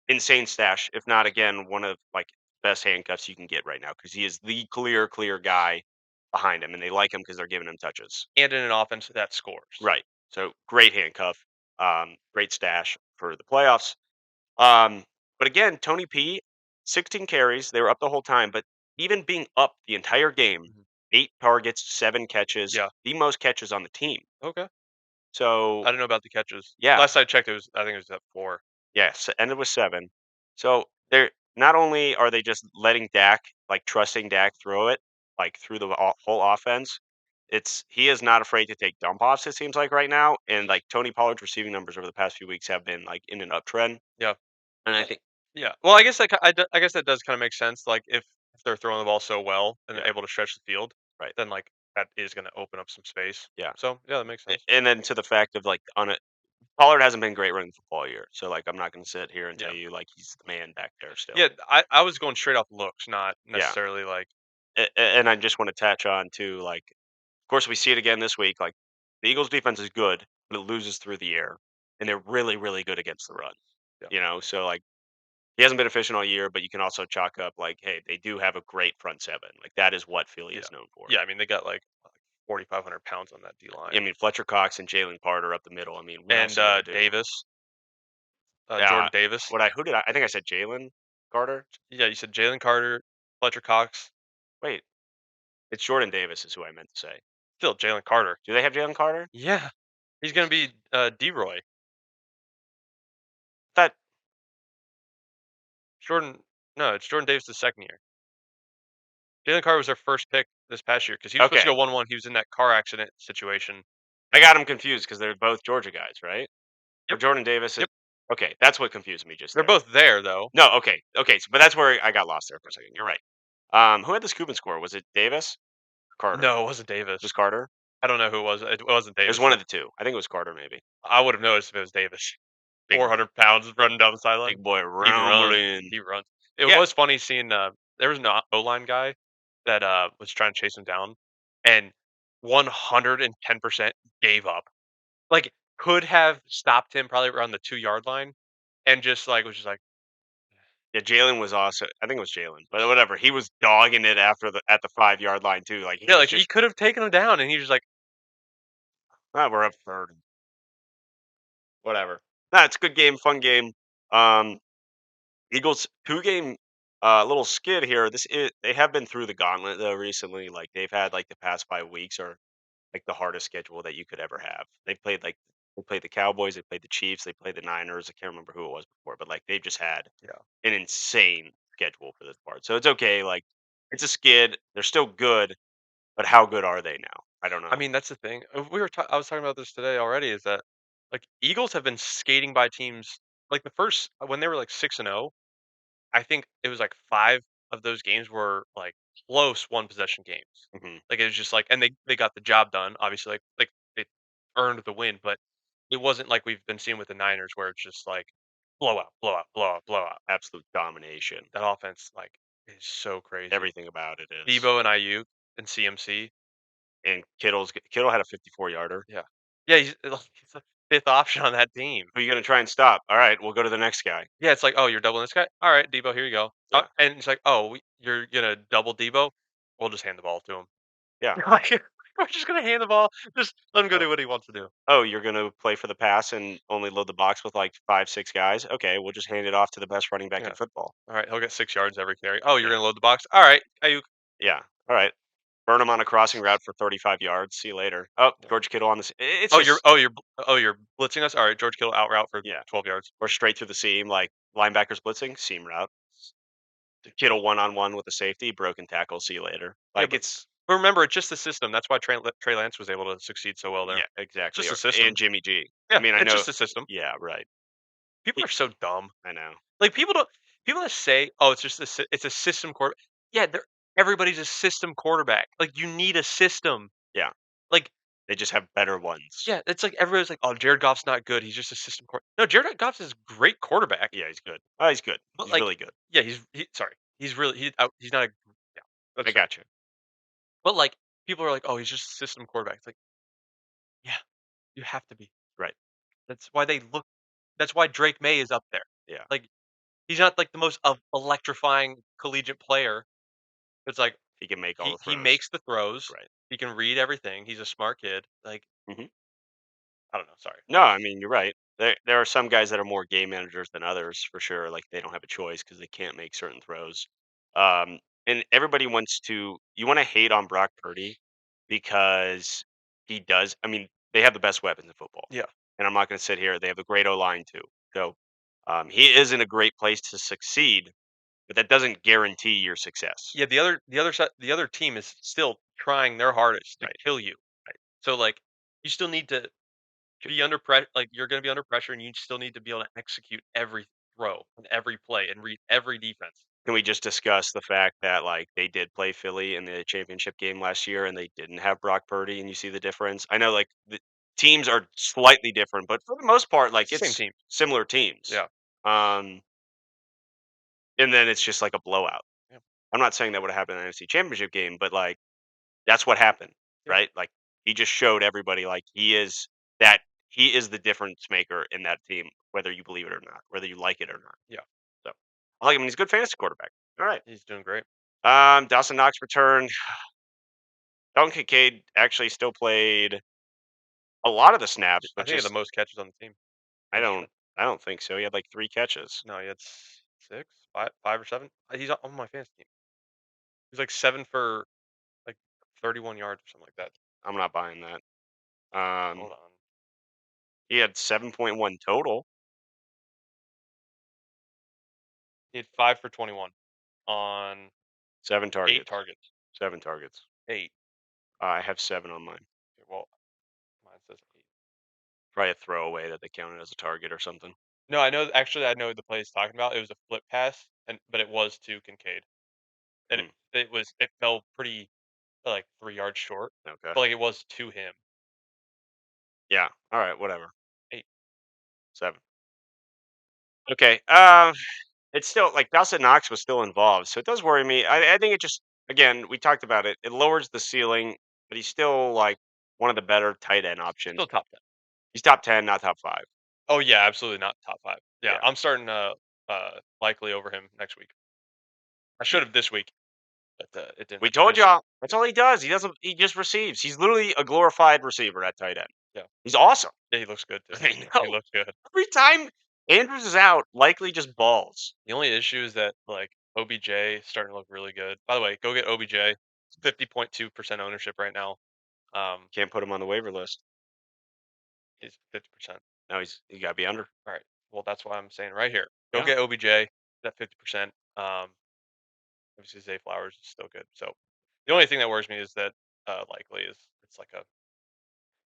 insane stash, if not again, one of like best handcuffs you can get right now because he is the clear guy behind him, and they like him because they're giving him touches. and in an offense that scores. Right. So great handcuff, great stash for the playoffs. Um, but again, Tony P, 16 carries, they were up the whole time, but even being up the entire game, Mhm. 8 targets, 7 catches, Yeah. the most catches on the team. Okay. So I don't know about the catches. yeah, Last I checked, I think it was at 4. yes, ended with 7. So they're not only are they just letting Dak, like trusting Dak throw it, like through the whole offense, it's he is not afraid to take dump offs. It seems like right now, and like Tony Pollard's receiving numbers over the past few weeks have been like in an uptrend, Yeah. and I think Yeah. Well, I guess I guess that does kinda make sense, like, if they're throwing the ball so well and they're yeah, able to stretch the field, right, then, like, that is gonna open up some space. yeah, So, yeah, that makes sense. and then to the fact of like on it, Pollard hasn't been great running the football year, so like I'm not going to sit here and tell Yeah. you like he's the man back there still. Yeah, I was going straight off looks, not Yeah, necessarily, like and I just want to touch on too, like of course, we see it again this week. Like the Eagles' defense is good, but it loses through the air, and they're really, really good against the run. yeah. So like he hasn't been efficient all year, but you can also chalk up like, hey, they do have a great front seven. Like that is what Philly Yeah. is known for. Yeah, I mean, they got, like, 4,500 pounds on that I D-line. mean, Fletcher Cox and Jalen Carter up the middle. I mean, what else And, are you gonna do? Davis, Yeah, Jordan Davis. who did I think I said Jalen Carter. Yeah, you said Jalen Carter, Fletcher Cox, Wait, it's Jordan Davis is who I meant to say. still Jalen Carter. Do they have Jalen Carter? Yeah. He's gonna be, D-Roy. That Jordan no, it's Jordan Davis' 2nd year. Jalen Carter was their first pick this past year because he was supposed to okay. go 1-1. He was in that car accident situation. I got them confused because they're both Georgia guys, right? Or Yep, Jordan Davis. yep. Okay, that's what confused me just They're there. both there, though. No, okay, but that's where I got lost there for a second. You're right. Who had the scoop and score? Was it Davis? Carter? No, it wasn't It was Davis. Carter? I don't know who it was. It wasn't It was Davis, one though. of the two. I think it was Carter, maybe. I would have noticed if it was Davis. Big 400 pounds running down the sideline. big boy He runs. rumbling. He runs. It Yeah, was funny seeing, there was an O-line guy that, was trying to chase him down, and 110% gave up. Like, could have stopped him probably around the 2-yard line and just, like, was just like yeah. Jalen was also. I think it was Jalen, but whatever. He was dogging it after the at the 5 yard line too. Like he yeah, was like, he just. could have taken him down, and he was just like Ah, we're up third. Whatever. Nah, it's a good game, fun game. Um, Eagles 2 game little skid here. They have been through the gauntlet though recently. Like they've had like the past 5 weeks are like the hardest schedule that you could ever have. They played the Cowboys, they played the Chiefs, they played the Niners. I can't remember who it was before, but like they've just had yeah. an insane schedule for this part. So it's okay. Like it's a skid. They're still good, but how good are they now? I don't I know. mean, that's the thing. I was talking about this today already, is that, like, Eagles have been skating by teams like, the first when they were, like, 6-0, I think it was, like, 5 of those games were, like, close one-possession games. Hmm. Like, it was just, like and they got the job done, obviously, like, they earned the win, but it wasn't like we've been seeing with the Niners where it's just, like, blowout, blowout, blowout, blowout. Absolute domination. That offense, like, is so crazy. Everything about it is. Debo and Ayuk and CMC. And Kittle had a 54 yarder. Yeah. Yeah, he's like, he's a 5th option on that team. Who are you gonna try and stop? All right, we'll go to the next guy. Yeah, it's like, "Oh, you're doubling this guy? Alright, Debo, here you go." Yeah, And it's like, "Oh, you're gonna double Debo? We'll just hand the ball to him." yeah. Like, we're just gonna hand the ball, just let him go Oh, do what he wants to do. oh, you're gonna play for the pass and only load the box with like 5, 6 guys. Okay, we'll just hand it off to the best running back in Yeah. football. Alright, he'll get 6 yards every carry. "Oh, you're Yeah, gonna load the box? Alright, Ayuk." yeah. All right. Burn him on a crossing route for 35 yards. See you later. Oh, Yeah. George Kittle on this. It's "Oh, you're just oh, you're oh, you're blitzing us? Alright, George Kittle out route for yeah, 12 yards." or straight through the seam like linebackers blitzing seam route. Kittle 1-on-1 with the safety, broken tackle. See you later. Yeah, Like it's but remember, it's just the system. That's why Trey Lance was able to succeed so well there. yeah, exactly. Just Or, the system. and Jimmy G. I Yeah, mean, I it's know. just the system. Yeah, right. People He- are so dumb. I know. Like, people that say, "Oh, it's just it's a system quarter." Yeah, everybody's a system quarterback. Like, you need a system. Yeah, Like, they just have better ones. yeah, it's like everybody's like, "Oh, Jared Goff's not good. He's just a system quarter." No, Jared Goff is a great quarterback, Yeah, he's good. Oh, he's good. but, He's like, really good. yeah, sorry. He's not a yeah, I that's right. got you. But, like, people are like, "Oh, he's just a system quarterback." It's like, yeah, you have to be. Right. That's why that's why Drake May is up there. Yeah. Like, he's not, like, the most electrifying collegiate player. It's like He can make all the he throws. makes the throws. Right. He can read everything. He's a smart kid. Like, Hmm. I don't know. Sorry. No, I mean you're right. There are some guys that are more game managers than others for sure. Like they don't have a choice because they can't make certain throws. And everybody wants to. You want to hate on Brock Purdy because he does. I mean, they have the best weapons in football. Yeah. And I'm not going to sit here. They have a great O line too. So he is in a great place to succeed, but that doesn't guarantee your success. Yeah, the other team is still trying their hardest to Right. kill you. Right. So, like, you still need to be like, you're gonna be under pressure, and you still need to be able to execute every throw and every play and read every defense. Can we just discuss the fact that like they did play Philly in the championship game last year and they didn't have Brock Purdy and you see the difference? I know like the teams are slightly different, but for the most part, like It's the same it's team. similar teams. Yeah. Um, and then it's just like a blowout. Yeah. I'm not saying that would have happened in the NFC Championship game, but like that's what happened, Yeah. right? Like he just showed everybody like that he is the difference maker in that team, whether you believe it or not, whether you like it or not. Yeah. So I like him. He's a good fantasy quarterback. All right. He's doing great. Dawson Knox returned. Dalton Kincaid actually still played a lot of the snaps, I but think he had the just most catches on the team I yesterday. I don't think so. He had like 3 catches. No, he had 6, 5 or 7. He's on my fantasy team. He's like 7 for, like, 31 yards or something like that. I'm not buying that. Um, Hold on. he had 7.1 total, He had 5 for 21 on seven 8 targets, targets. 7 targets. 8. I have 7 on mine. Okay, well, mine says 8. Probably a throwaway that they counted as a target or something. No, I know the play he's talking about. It was a flip pass, but it was to Kincaid. And Hmm, it fell pretty, like, 3 yards short, okay. but, like, it was to him. Yeah. All right. Whatever. 8. 7. Okay. It's still like Dawson Knox was still involved, so it does worry me. I think it just again we talked about it. It lowers the ceiling, but he's still like one of the better tight end options. Still top 10. He's top 10, not top 5. Oh, yeah, absolutely not top 5. Yeah, Yeah. I'm starting, Likely over him next week. I should have this week, but, it didn't We have told finish. y'all. That's all he does. He just receives. He's literally a glorified receiver at tight end. Yeah. He's awesome. Yeah, he looks good too. I He know. looks good. Every time Andrews is out, likely just balls. The only issue is that, like, OBJ is starting to look really good. By the way, go get OBJ. 50.2% ownership right now. Can't put him on the waiver list. He's 50%. No, he got to be under. All right. Well, that's why I'm saying right here. Go Yeah. get OBJ. That 50%. Obviously Zay Flowers is still good. So the only thing that worries me is that, likely is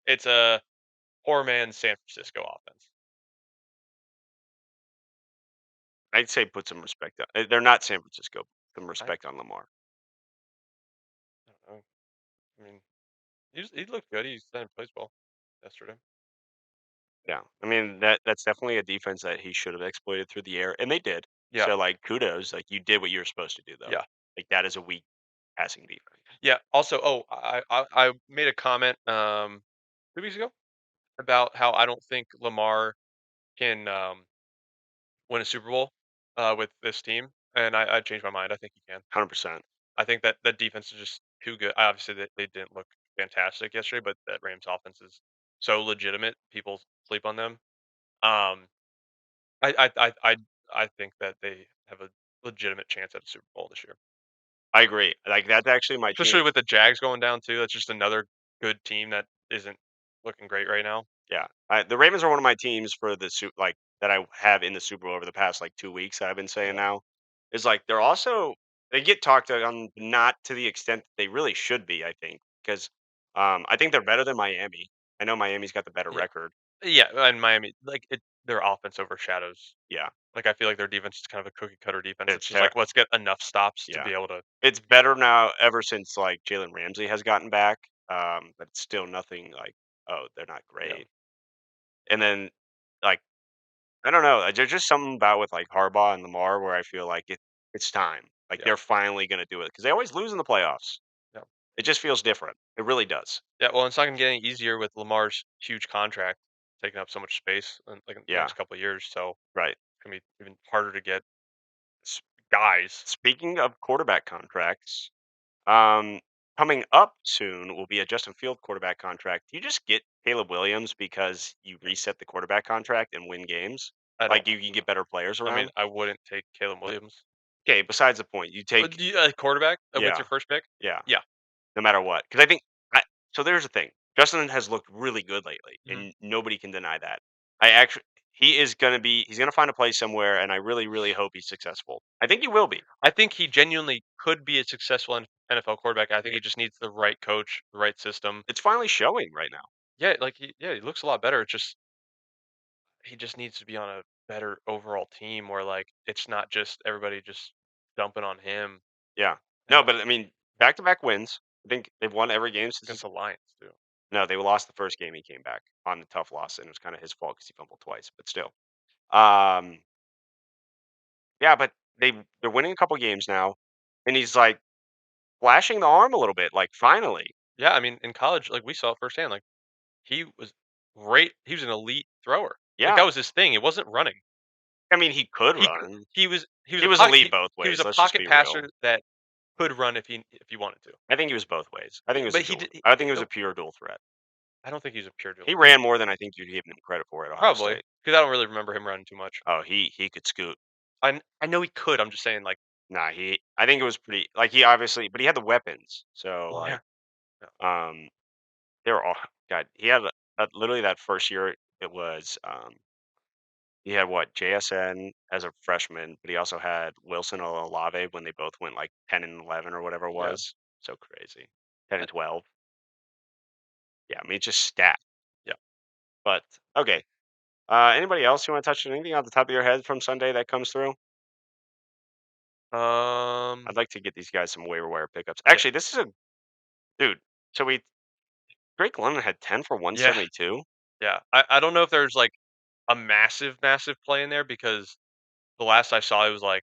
it's a poor man's San Francisco offense. I'd say put some respect on. They're not San Francisco. Some I respect on Lamar. don't know. I mean, he looked good. He said he plays well yesterday. Yeah, I mean that's definitely a defense that he should have exploited through the air, and they did. Yeah. So like kudos, like you did what you were supposed to do, though. Yeah. Like that is a weak passing defense. Yeah. Also, I made a comment 2 weeks ago about how I don't think Lamar can win a Super Bowl with this team, and I changed my mind. I think he can. 100%. I think that that defense is just too good. Obviously, they didn't look fantastic yesterday, but that Rams offense is so legitimate. People sleep on them. Um, I think that they have a legitimate chance at a Super Bowl this year, I agree. Like that's actually my team. especially with the Jags going down too. That's just another good team that isn't looking great right now. Yeah, the Ravens are one of my teams for the like that I have in the Super Bowl over the past like 2 weeks. That I've been saying Yeah, now is like they're also they get talked on not to the extent that they really should be. I think because I think they're better than Miami. I know Miami's got the better yeah, record. yeah. And Miami, like their offense overshadows. Yeah, Like, I feel like their defense is kind of a cookie cutter defense. It's it's just like, let's get enough stops to yeah, be able to. it's better now ever since like Jalen Ramsey has gotten back. But it's still nothing like oh they're not Yeah, great. And then like I don't know. There's just something about with like Harbaugh and Lamar where I feel like it's time. Like yeah, they're finally going to do it because they always lose in the playoffs. yeah, It just feels different. It really does. yeah. Well, it's not gonna get any easier with Lamar's huge contract taking up so much space in like in the Yeah, next couple of years. So right. it's gonna be even harder to get S- guys. Speaking of quarterback contracts, um, coming up soon will be a Justin Field quarterback contract. Do you just get Caleb Williams because you reset the quarterback contract and win games? I don't. Like you can get better players I mean, around. I wouldn't take Caleb Williams. Okay, besides the point, you take Do you, quarterback with yeah, your first pick? yeah. Yeah, No matter what, because I think so. There's the thing. Justin has looked really good lately, Mhm. and nobody can deny that. He's gonna find a place somewhere, and I really, really hope he's successful. I think he will be. I think he genuinely could be a successful NFL quarterback. I think he just needs the right coach, the right system. It's finally showing right now. Yeah, like he looks a lot better. It's just he just needs to be on a better overall team where like it's not just everybody just dumping on him. Yeah. And No, but I mean, back-to-back wins. I think they've won every game since against the Lions too. no, they lost the first game he came back on the tough loss, and it was kind of his fault because he fumbled twice, but still. Um, yeah, but they're winning a couple games now, and he's like flashing the arm a little bit, like finally. Yeah, I mean in college, like we saw it firsthand, like he was great. He was an elite thrower. Like Yeah, that was his thing. It wasn't running. I mean he could He run. he was He a was pocket elite both he was ways. a Let's just pocket be real. passer that could run if he wanted to. I think he was both ways. I think it was a But he dual. did. I think it was a pure dual threat. I don't think he was a pure dual. He ran more than I think you'd give him credit for at Ohio Probably State. because I don't really remember him running too much. Oh, he could scoot. I know he could. I'm just saying like Nah, he. I think it was pretty. Like he obviously, but he had the weapons. So yeah. like, No. um, they were all God. He had literally that first year. It was he had what JSN as a freshman, but he also had Wilson or Olave when they both went like 10 and 11 or whatever it Yeah. was. So crazy. 10 and 12. Uh, Yeah, I mean it's just stat. yeah. But okay. Anybody else you want to touch on anything off the top of your head from Sunday that comes through? Um. I'd like to get these guys some waiver wire pickups. Yeah. Actually, this is a dude. So Drake London had 10 for Yeah. 172. Yeah. I don't know if there's like a massive play in there because the last I saw it was like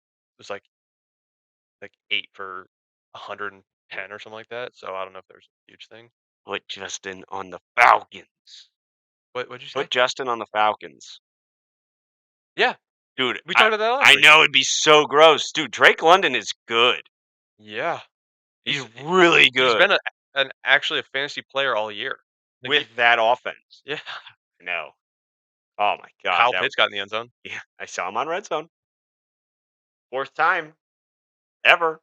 8 for 110 or something like that. So I don't know if there's a huge thing. Put Justin on the Falcons. What'd you say? Put Justin on the Falcons. Yeah, Dude, we I talked about that last I week. know it'd be so gross. Dude, Drake London is good. Yeah, He's he's really he's good been an actually a fantasy player all year. Like with that offense. yeah, I know. Oh my god, Kyle that Pitts got in the end zone. yeah, I saw him on Red Zone. Fourth time ever.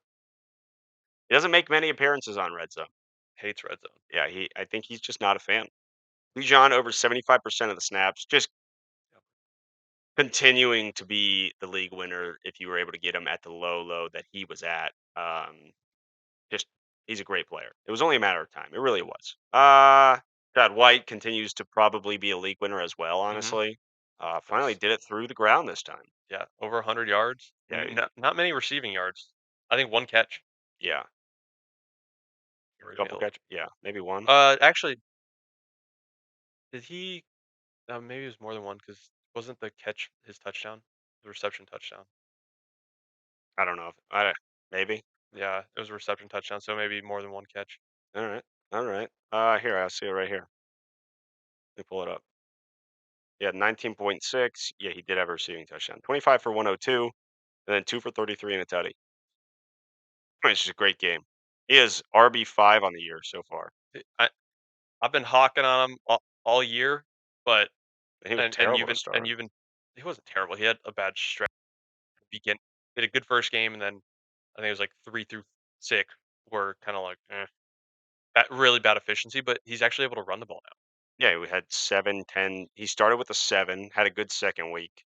He doesn't make many appearances on Red Zone. Hates red zone. Yeah, I think he's just not a fan. Bijan over 75% of the snaps, just continuing to be the league winner if you were able to get him at the low that he was at. Just he's a great player. It was only a matter of time. It really was. God White continues to probably be a league winner as well, Hmm. honestly. Finally That's did it through the ground this time. yeah, over 100 yards. Yeah, Not many receiving yards. I think one catch. yeah. Couple Revealed. catch. Yeah, maybe one. Actually, did he? Maybe it was more than one because wasn't the catch his touchdown, the reception touchdown? I don't know. If, I maybe. Yeah, it was a reception touchdown, so maybe more than one catch. All right. All right. Here I see it right here. Let me pull it up. Yeah, 19.6. Yeah, he did have a receiving touchdown. 25 for 102, and then 2 for 33 and a tutty. It's just a great game. He is RB5 on the year so far. I've been hawking on him all year, but And he was and terrible you've to been and start. you've been he wasn't terrible. He had a bad stretch to begin. He had a good first game, and then I think it was like 3 through 6 were kind of like really bad efficiency. But he's actually able to run the ball Yeah, we had 7, 10. He started with a 7, had a good second week,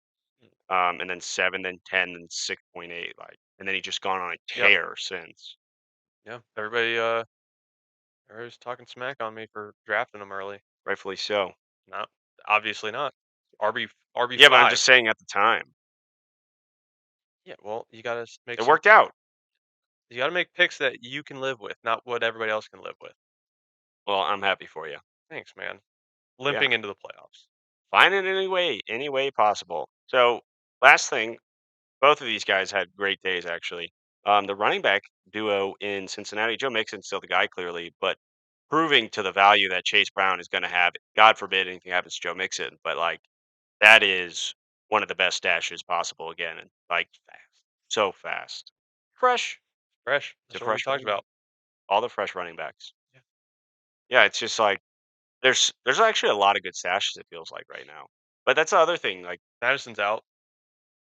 now. and then 7, then 10, then 6.8. Like, and then he just gone on a Yep. tear since. Yeah. Everybody's talking smack on me for drafting him early. Rightfully so. Not obviously not. RB Yeah, but I'm five. just saying at the time. Yeah. Well, you gotta make It some. worked out. You gotta make picks that you can live with, not what everybody else can live with. Well, I'm happy for you. Thanks, man. Yeah. Limping into the playoffs. Find it any way possible. So, last thing, both of these guys had great days, actually. The running back duo in Cincinnati, Joe Mixon's still the guy, clearly, but proving to the value that Chase Brown is going to have. God forbid anything happens to Joe Mixon, but like that is one of the best stashes possible again, and like so fast, fresh. Fresh. It's a That's what we fresh talked running back. about. All the fresh running backs. Yeah. Yeah, it's just like there's actually a lot of good stashes. It feels like right now, but that's the other thing. Like, Madison's out.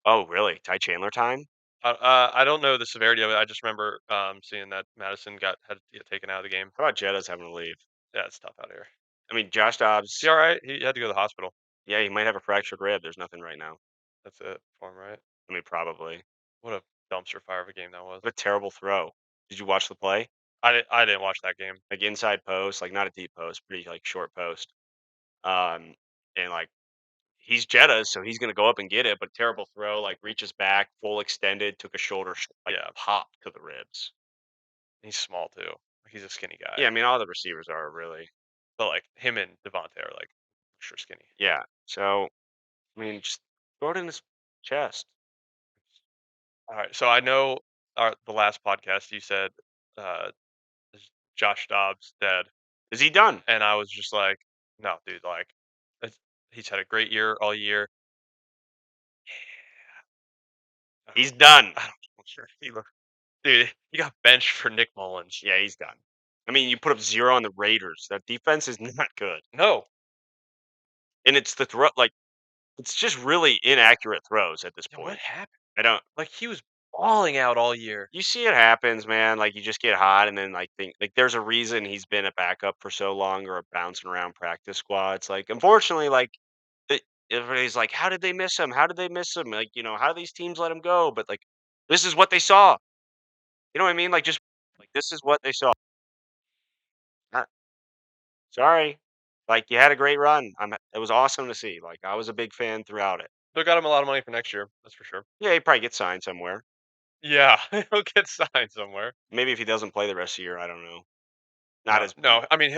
oh really? Ty Chandler time? I don't know the severity of it. I just remember seeing that Madison had to get taken out of the game. How about Jetta's having to leave? Yeah, it's tough out here. I mean, Josh Is he Dobbs, all right? He had to go to the hospital. yeah, he might have a fractured rib. There's nothing right now. That's it for him, right? I mean, probably. What a dumpster fire of a game that was. What a terrible throw. Did you watch the play? I didn't watch that game. Like inside post, like not a deep post, pretty like short post. Um, and like he's Jetta, so he's gonna go up and get it, but terrible throw, like reaches back, full extended, took a shoulder, like Yeah, pop to the ribs. he's small too. He's a skinny guy. Yeah, I mean all the receivers are really. But like him and Devontae are like sure skinny. Yeah. So I mean, just throw it in his chest. All right. So I know the last podcast you said uh, is Josh Dobbs dead, Is he done? and I was just like, no, dude. Like, it's, he's had a great year all year. I He's done. don't know. Sure. Dude, he got benched for Nick Mullins. Yeah, he's done. I mean, you put up 0 on the Raiders. That defense is not good. No. And it's the throw like, it's just really inaccurate throws at this Yeah, what point. happened? I don't Like he was balling out all year. you see it happens, man, like, you just get hot and then, like, think like, there's a reason he's been a backup for so long or a bouncing around practice squads, like, unfortunately, like, it everybody's like, "How did they miss him? How did they miss him?" Like, "How do these teams let him go?" But, like, this is what they saw. You know what I mean? Like, just like, this is what they saw. Uh, sorry. Like, you had a great run. It was awesome to see, like, I was a big fan throughout it. Still got him a lot of money for next year. That's for sure. Yeah, he probably gets signed somewhere. Yeah, he'll get signed somewhere. Maybe if he doesn't play the rest of the year, I don't know. Not No, as no. I mean,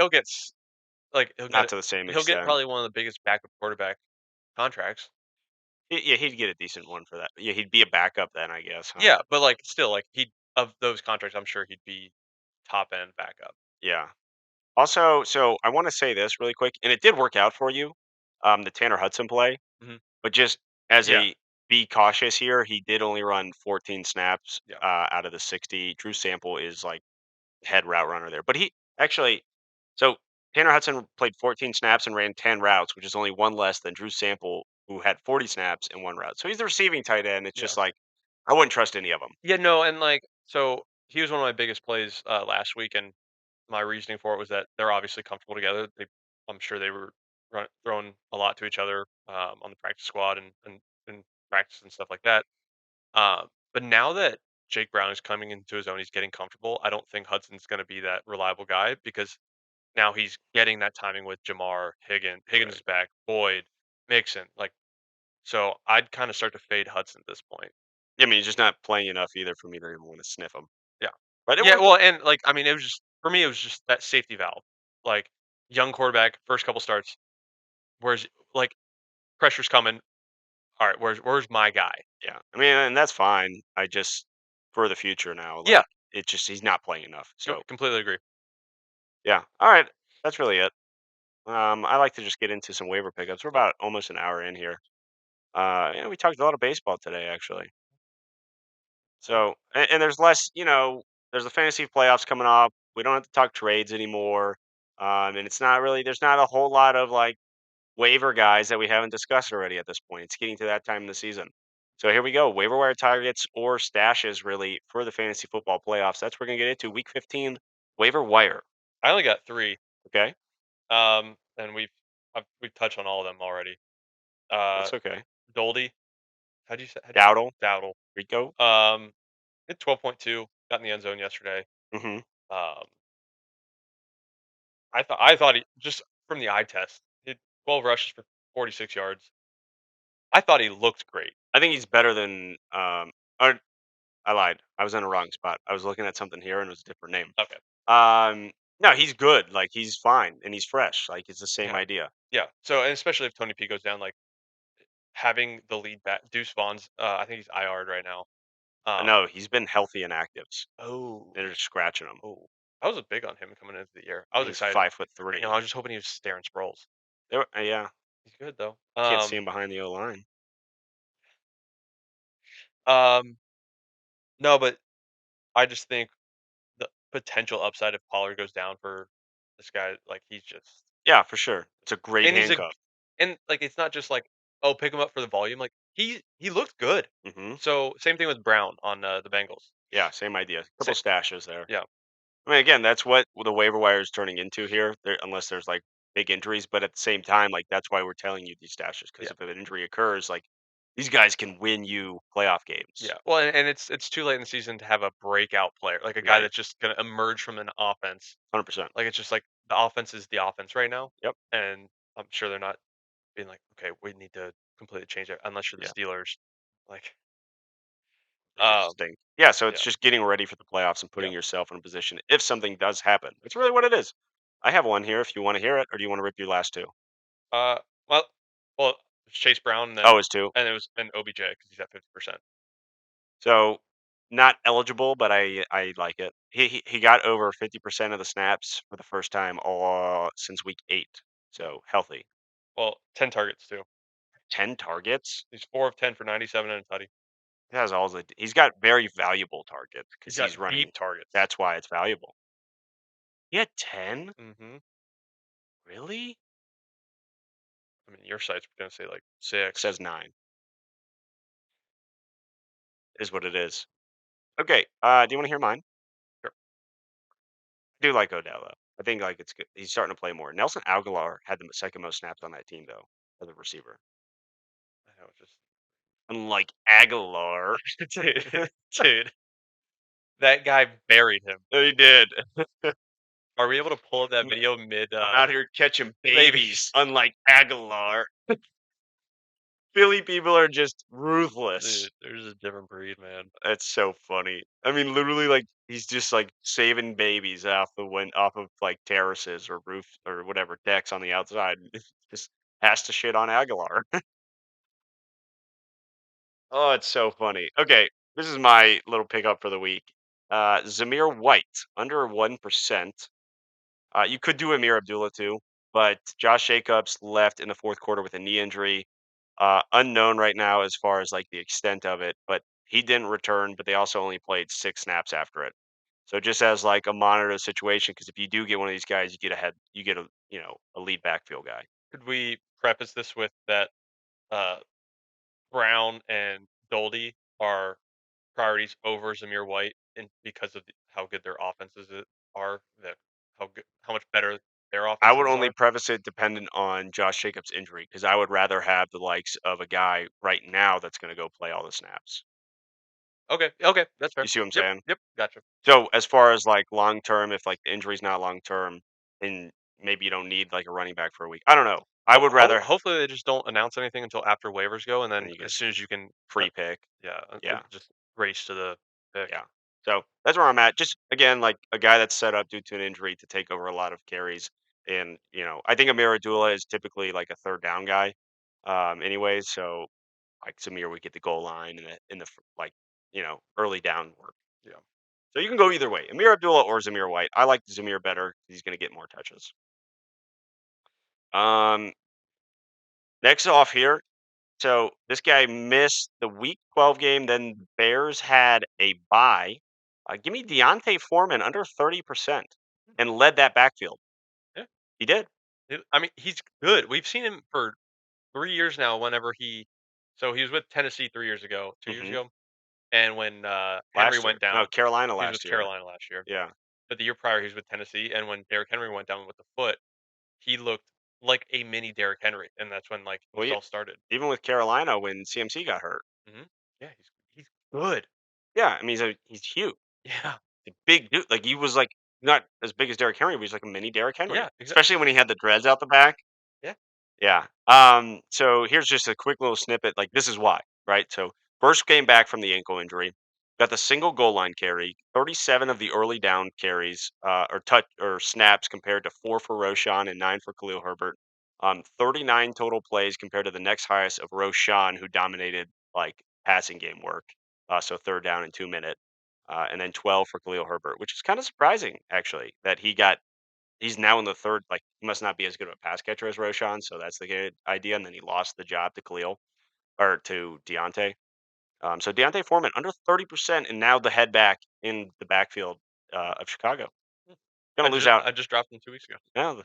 like not to the same he'll get extent. probably one of the biggest backup quarterback contracts. Yeah, he'd get a decent one for that. Yeah, he'd be a backup then, I guess, huh? Yeah, but like still, like he of those contracts, I'm sure he'd be top end backup. Yeah. Also, so I want to say this really quick, and it did work out for you, the Tanner Hudson play, Hmm. but just as Yeah, a be cautious here, he did only run 14 snaps yeah, out of the 60. Drew Sample is like head route runner there, but he actually so Tanner Hudson played 14 snaps and ran 10 routes, which is only one less than Drew Sample, who had 40 snaps and one route. So he's the receiving tight end. It's yeah, just like I wouldn't trust any of them. yeah. No, and like so he was one of my biggest plays last week, and my reasoning for it was that they're obviously comfortable together. I'm sure they were throwing a lot to each other on the practice squad and practice and stuff like that. But now that Jake Brown is coming into his own, he's getting comfortable. I don't think Hudson's going to be that reliable guy because now he's getting that timing with Jamar, Higgins Right. is back, Boyd, Mixon. Like, so I'd kind of start to fade Hudson at this point. I mean, he's just not playing enough either for me to even want to sniff him. Yeah. But it Yeah. worked. Well, and like, I mean, it was just, for me, it was just that safety valve. Like, young quarterback, first couple starts, where's, like, pressure's coming. All right, where's my guy? Yeah. I mean, and that's fine. I just for the future now, Yeah. like it's just he's not playing enough. So Completely agree. yeah. All right. That's really it. I like to just get into some waiver pickups. We're Cool. about almost an hour in here. We talked a lot of baseball today, actually. Cool. So, and there's less, there's the fantasy playoffs coming up. We don't have to talk trades anymore. And it's not really, there's not a whole lot of like waiver guys that we haven't discussed already at this point. It's getting to that time in the season. So here we go. Waiver wire targets or stashes really for the fantasy football playoffs. That's what we're going to get into week 15 waiver wire. I only got three. Okay. And we've touched on all of them already. Uh, That's okay. Doldy, how do you Dowdle, Dowdle? Rico. Hit 12.2, got in the end zone yesterday. Hmm. Um, I thought he just from the eye test, he had 12 rushes for 46 yards. I thought he looked great. I think he's better than, or I lied. I was in a wrong spot. I was looking at something here and it was a different name. Okay, No, he's good. Like he's fine and he's fresh. Like it's the same yeah, idea. yeah. So and especially if Tony P goes down, like having the lead back, Deuce Vaughn's, I think he's IR'd right now. No, he's been healthy in actives. Oh, They're just scratching him. oh, I was a big on him coming into the year. I was He's excited. 5'3". I was just hoping he was staring Sproles. Yeah, He's good though. can't see him behind the O line. Um, no, but I just think the potential upside if Pollard goes down for this guy, like he's just Yeah, for sure. It's a great and he's a handcuff. and like it's not just like oh pick him up for the volume. Like he looked good. Hmm. So same thing with Brown on the Bengals. Yeah, same idea. Couple Sa- stashes there. yeah, I mean, again, that's what the waiver wire is turning into here. Unless there's like big injuries, but at the same time, like that's why we're telling you these stashes because Yeah. if an injury occurs, like these guys can win you playoff games. Yeah. Well, and it's too late in the season to have a breakout player, like a guy Right. that's just gonna emerge from an offense. 100%. Like it's just like the offense is the offense right now, Yep. and I'm sure they're not being like, okay, we need to completely change it unless you're the Yeah. Steelers. Like, They just um, stink. Yeah. So it's yeah, just getting ready for the playoffs and yeah. putting yourself in a position if something does happen. It's really what it is. I have one here if you want to hear it, or do you want to rip your last two? Uh, well, well, it's Chase Brown, and Oh, then it's two. and it was an OBJ because he's at 50%. So not eligible, but I like it. He got over 50% of the snaps for the first time all since week 8. So healthy. Well, 10 targets too. 10 targets. He's 4 of 10 for 97 and a tutty. He has all the he's got very valuable targets He's because got he's running. deep targets. That's why it's valuable. He had 10? Mm-hmm. Really? I mean, your site's gonna say like It 6. says 9 is what it is. Okay. Do you want to hear mine? Sure. I do like Odell though. I think like it's good. He's starting to play more. Nelson Aguilar had the second most snaps on that team though as a receiver. I know, just Unlike Aguilar. dude, dude, that guy buried him. He did. Are we able to pull up that video mid I'm out here catching babies, babies? unlike Aguilar. Philly people are just ruthless. Dude, there's a different breed, man. That's so funny. I mean, literally, like he's just like saving babies off of like terraces or roofs or whatever decks on the outside. Just has to shit on Aguilar. Oh, it's so funny. Okay, this is my little pickup for the week. Zamir White under 1%. You could do Amir Abdullah too, but Josh Jacobs left in the fourth quarter with a knee injury. Unknown right now as far as like the extent of it, but he didn't return. But they also only played 6 snaps after it. So just as like a monitor situation, because if you do get one of these guys, you get ahead, you get a lead backfield guy. Could we preface this with that uh, Brown and Doldy are priorities over Zamir White, and because of how good their are, that how much better their I would offenses only are? preface it dependent on Josh Jacobs' injury because I would rather have the likes of a guy right now that's going to go play all the snaps. Okay, okay, that's fair. You see what I'm Yep, saying? yep, gotcha. So as far as like long term, if like the injury's not long term, and maybe you don't need like a running back for a week. I don't know. I would rather Hopefully they just don't announce anything until after waivers go, and and then you get as soon as you can, uh, free pick. yeah, Yeah, just race to the pick. yeah. So that's where I'm at. Just again, like a guy that's set up due to an injury to take over a lot of carries. And I think Amir Abdullah is typically like a third down guy, anyways. So like Samir would get the goal line like early down work. Yeah. So you can go either way, Amir Abdullah or Zamir White. I like Zamir better. He's going to get more touches. Um, Next off here, so this guy missed the Week 12 game. Then Bears had a bye. Give me Deontay Foreman under 30% and led that backfield. Yeah. He did. I mean, he's good. We've seen him for 3 years now. Whenever he was with Tennessee 3 years ago, 2 years Hmm. ago, and when Henry Last year, went no, down, Carolina he was with last year. Carolina last year. Yeah. But the year prior, he was with Tennessee, and when Derrick Henry went down with the foot, he looked like a mini Derrick Henry, and that's when like Well, this all started. even with Carolina when CMC got hurt. Hmm. Yeah, he's good. Yeah, I mean he's huge, Yeah, a big dude. Like he was like not as big as Derrick Henry, but he's like a mini Derrick Henry, yeah, exactly. especially when he had the dreads out the back. Yeah. Yeah. So here's just a quick little snippet. Like this is why, right? So first game back from the ankle injury, got the single goal line carry, 37 of the early down carries, or touch or snaps compared to 4 for Roshan and 9 for Khalil Herbert. 39 total plays compared to the next highest of Roshan, who dominated like passing game work. So third down in 2 minute, and then 12 for Khalil Herbert, which is kind of surprising actually that he's now in the third. Like he must not be as good of a pass catcher as Roshan, so that's the good idea. And then he lost the job to Khalil or to Deontay. So Deontay Foreman under 30%, and now the head back in the backfield of Chicago. Hmm. Gonna lose out. I just dropped him 2 weeks ago. Yeah,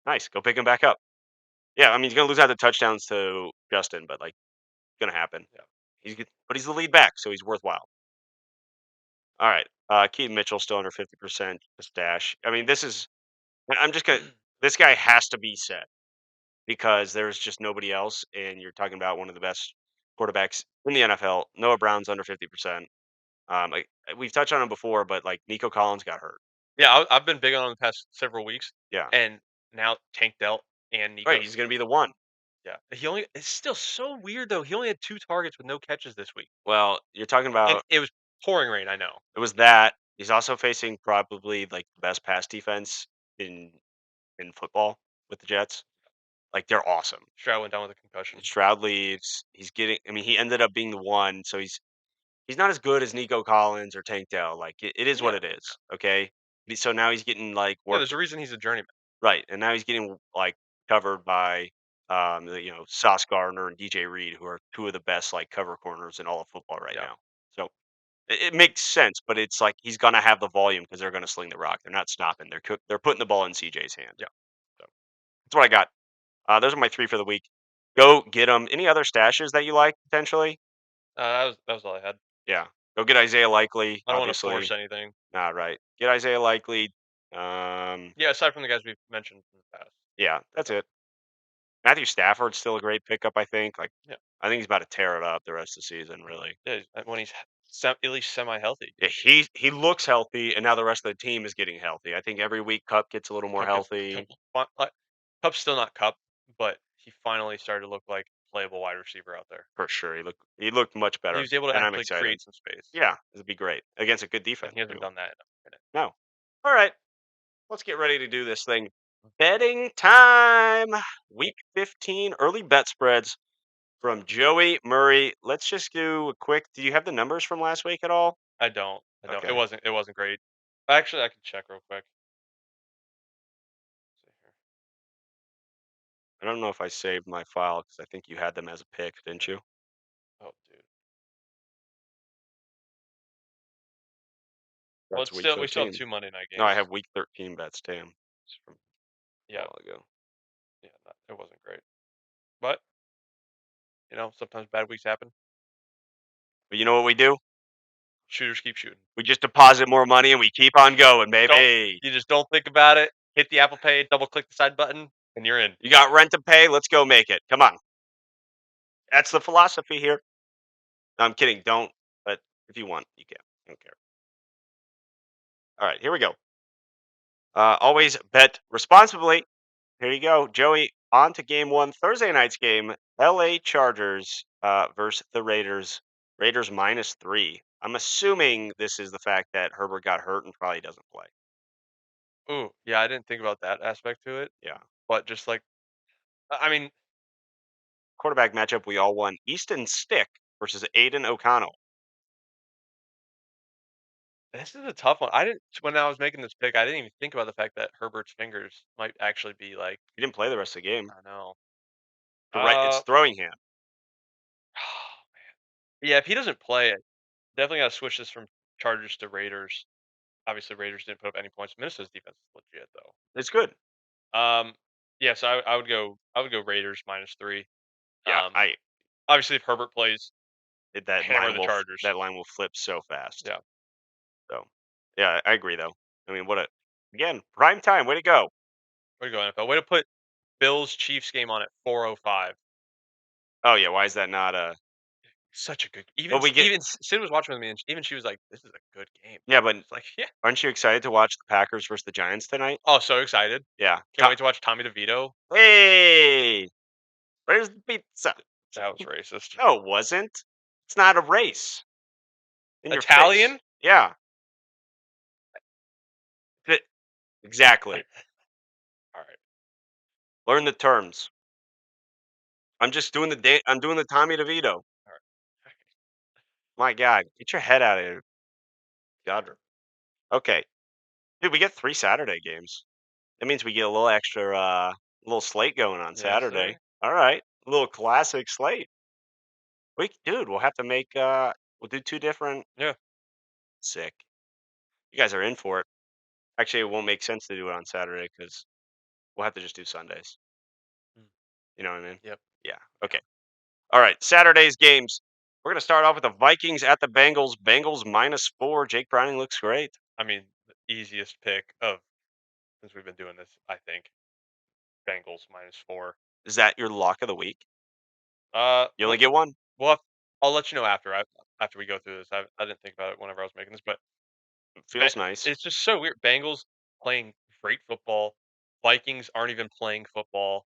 nice. Go pick him back up. Yeah, I mean he's gonna lose out the touchdowns to Justin, but like gonna happen. Yeah. But he's the lead back, so he's worthwhile. All right, Keaton Mitchell still under 50% the stash. I mean, this is. I'm just gonna. This guy has to be set because there's just nobody else, and you're talking about one of the best quarterbacks in the NFL. Noah Brown's under 50%. We've touched on him before, but like Nico Collins got hurt. Yeah, I've been big on him the past several weeks, Yeah, and now Tank Dell and right. Nico's. He's going to be the one. Yeah, he only. It's still so weird though. He only had 2 targets with no catches this week, Well, you're talking and about it was pouring rain. I know. it was that. He's also facing probably like the best pass defense in in football with the Jets. Like they're awesome. Stroud went down with a concussion. Stroud leaves. He's getting. I mean, he ended up being the one, so he's not as good as Nico Collins or Tank Dell. Like it is what Yeah, it is. Okay. So now he's getting like yeah. work There's a reason he's a journeyman. right, and now he's getting like covered by Sauce Gardner and DJ Reed, who are two of the best like cover corners in all of football right Yeah, now. So it makes sense, but it's like he's gonna have the volume because they're gonna sling the rock. They're not stopping. They're putting the ball in CJ's hand. yeah. So that's what I got. Those are my three for the week. Go get them. Any other stashes that you like potentially? That was all I had. Yeah. Go get Isaiah Likely, I don't want to force obviously. anything. Nah, right. Get Isaiah Likely. Um, Yeah, aside from the guys we've mentioned in the past. yeah, that's So, it. Matthew Stafford's still a great pickup, I think. Like, yeah, I think he's about to tear it up the rest of the season, really. yeah. When he's at least semi-healthy. Yeah, he looks healthy, and now the rest of the team is getting healthy. I think every week Cup gets a little more Cup gets healthy like, Cup's still not Cup, but he finally started to look like a playable wide receiver out there. for sure. He looked much He better, was able to and I'm actually excited. create some space, Yeah, it'd be great against a good and defense he hasn't too. done that in a minute. No, all right. Let's get ready to do this thing. Betting time. Week 15 early bet spreads from Joey Murray. Let's just do a quick. Do you have the numbers from last week at all? I don't. I don't. It Okay. wasn't. It wasn't great. Actually, I can check real quick. See here. I don't know if I saved my file because I think you had them as a pick, didn't you? Oh, dude. Well, That's it's week still we still have 15. 2 Monday night No, I games. have week 13 bets. Damn. It's from a Yeah, while ago. yeah. It wasn't great, but sometimes bad weeks happen. But you know what we do? Shooters keep shooting. We just deposit more money and we keep on going, Don't baby. you just don't think about it. Hit the Apple Pay, double click the side button, and you're in. You got rent to pay. Let's go make it. Come on. That's the philosophy here. No, I'm kidding. Don't. But if you want, you can. I don't care. All right, here we go. Always bet responsibly. Here you go, Joey. On to game one, Thursday night's game. L.A. Chargers versus the Raiders. Raiders -3. I'm assuming this is the fact that Herbert got hurt and probably doesn't play. Ooh, yeah, I didn't think about that aspect to it, Yeah. but just like, I mean, Quarterback matchup we all won. Easton Stick versus Aiden O'Connell. this is a tough one. I didn't when I was making this pick, I didn't even think about the fact that Herbert's fingers might actually be like, He didn't play the rest of the game. I don't know. It's Uh, throwing hand. yeah, if he doesn't play it, definitely got to switch this from Chargers to Raiders. Obviously, Raiders didn't put up any points. Minnesota's defense is legit though. It's good. Um, yeah, so I would go Raiders -3. Yeah, Um, I obviously, if Herbert plays, that hammer line the will Chargers. flip so fast. Yeah, So, yeah, I agree though. I mean, what a again prime time. Way to go. way to go NFL. Way to put Bills Chiefs game on at 4:05. Oh yeah, why is that not a? Such a good Well, we get even Sid was watching with me, and even she was like, "This is a good game." yeah, but It's like, yeah. aren't you excited to watch the Packers versus the Giants tonight? Oh, so excited! Yeah. Can't wait to watch Tommy DeVito. Hey, where's the pizza? That was racist. No, it wasn't. It's not a race. In your face. Italian? Yeah. Th- Exactly. All right. Learn the terms. I'm just doing I'm doing the Tommy DeVito. All right. My God, get your head out of here, God. Okay, dude, we get 3 Saturday games. That means we get a little extra, little slate going on Yes, Saturday. sir. All right, a little classic slate. Dude, we'll have to make. We'll do two different. Yeah. Sick. You guys are in for it. Actually, it won't make sense to do it on Saturday because we'll have to just do Sundays. Mm, You know what I mean? yep. Yeah. Yeah. Okay. All right. Saturday's games. We're gonna start off with the Vikings at the Bengals. Bengals -4. Jake Browning looks great. I mean, the easiest pick of since we've been doing this, I think. Bengals -4. Is that your lock of the week? You only Well, get one? well, I'll let you know after we go through this. I didn't think about it whenever I was making this, but It feels nice. it's just so weird. Bengals playing great football. Vikings aren't even playing football.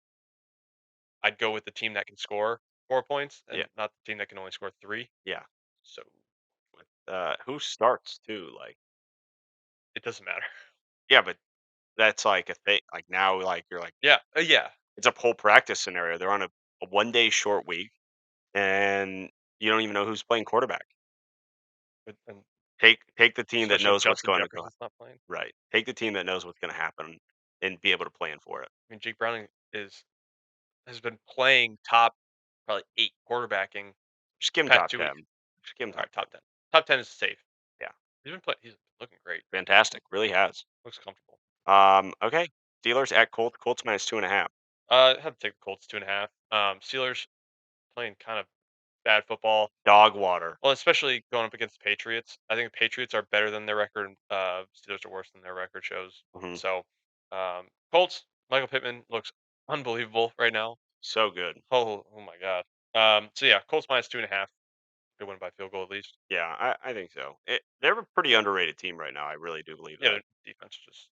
I'd go with the team that can score 4 points Yeah, and not the team that can only score three. yeah. So Who starts too? Like, it doesn't matter. yeah, but that's like a thing. Like now, like you're like Yeah, yeah. it's a whole practice scenario. They're on a 1 day short week, and you don't even know who's playing quarterback. And Take the team that especially if knows what's Justin going to go. Jefferson's not playing. Right. Take the team that knows what's going to happen and be able to plan for it. I mean, Jake Browning is has been playing top probably 8 quarterbacking Just give him past top 2 weeks. 10. Just give him All right, top 10. top 10. Top 10 is safe. Yeah. He's looking great. Fantastic. Really has. Looks comfortable. Okay. Steelers at Colts. Colts minus 2.5. I have to take the Colts 2.5. Steelers playing kind of bad football. Dog water. Well, especially going up against the Patriots. I think the Patriots are better than their record. Steelers are worse than their record shows. Hmm. So, Colts. Michael Pittman looks unbelievable right now. So good. Oh my god. So yeah, Colts -2.5. Good win by field goal at least. Yeah, I think so. They're a pretty underrated team right now. I really do believe Yeah, that. their defense is just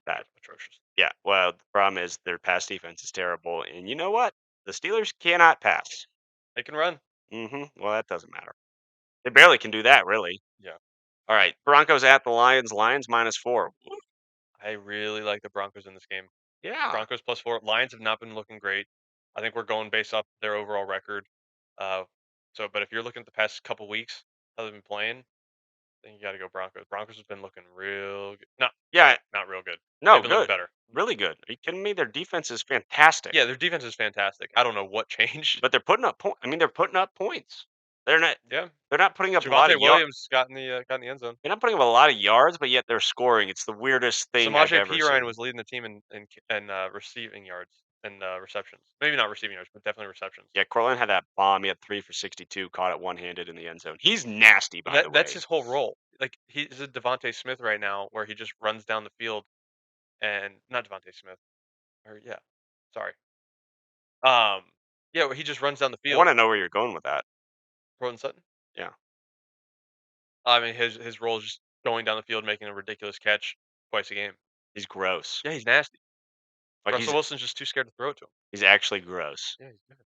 That. atrocious. Yeah. Well, the problem is their pass defense is terrible, and you know what? The Steelers cannot pass. They can run. Well, that doesn't matter. They barely can do that, really. Yeah. All right. Broncos at the Lions. Lions -4. I really like the Broncos in this game. Yeah. Broncos +4. Lions have not been looking great. I think we're going based off their overall record. Uh, but if you're looking at the past couple weeks, how they've been playing, then you got to go Broncos. Broncos have been looking real good. Not Yeah. not real good. They've No, been looking good. better. Really good. Are you kidding me? Their defense is fantastic. Yeah, their defense is fantastic. I don't know what changed. But they're putting up I mean, they're putting up points. They're not Yeah, they're not putting up a lot of Javante Williams got in the end zone. they're not putting up a lot of yards, but yet they're scoring. It's the weirdest thing I've Samaje ever Perine seen. was leading the team in receiving yards and receptions. Maybe not receiving yards, but definitely receptions. Yeah, Cortland had that bomb. He had 3 for 62, caught it one-handed in the end zone. He's nasty, But by the that's way. his whole role. Like he's a Devontae Smith right now, where he just runs down the field and not Devontae Smith, or yeah, sorry. Um, yeah, where he just runs down the I field. wanna know where you're going with that. Cortland Sutton. Yeah. I mean, his role is just going down the field, making a ridiculous catch twice a game. He's gross. Yeah, he's nasty. Like, Russell Wilson's just too scared to throw it to him. he's actually gross. Yeah, he's good.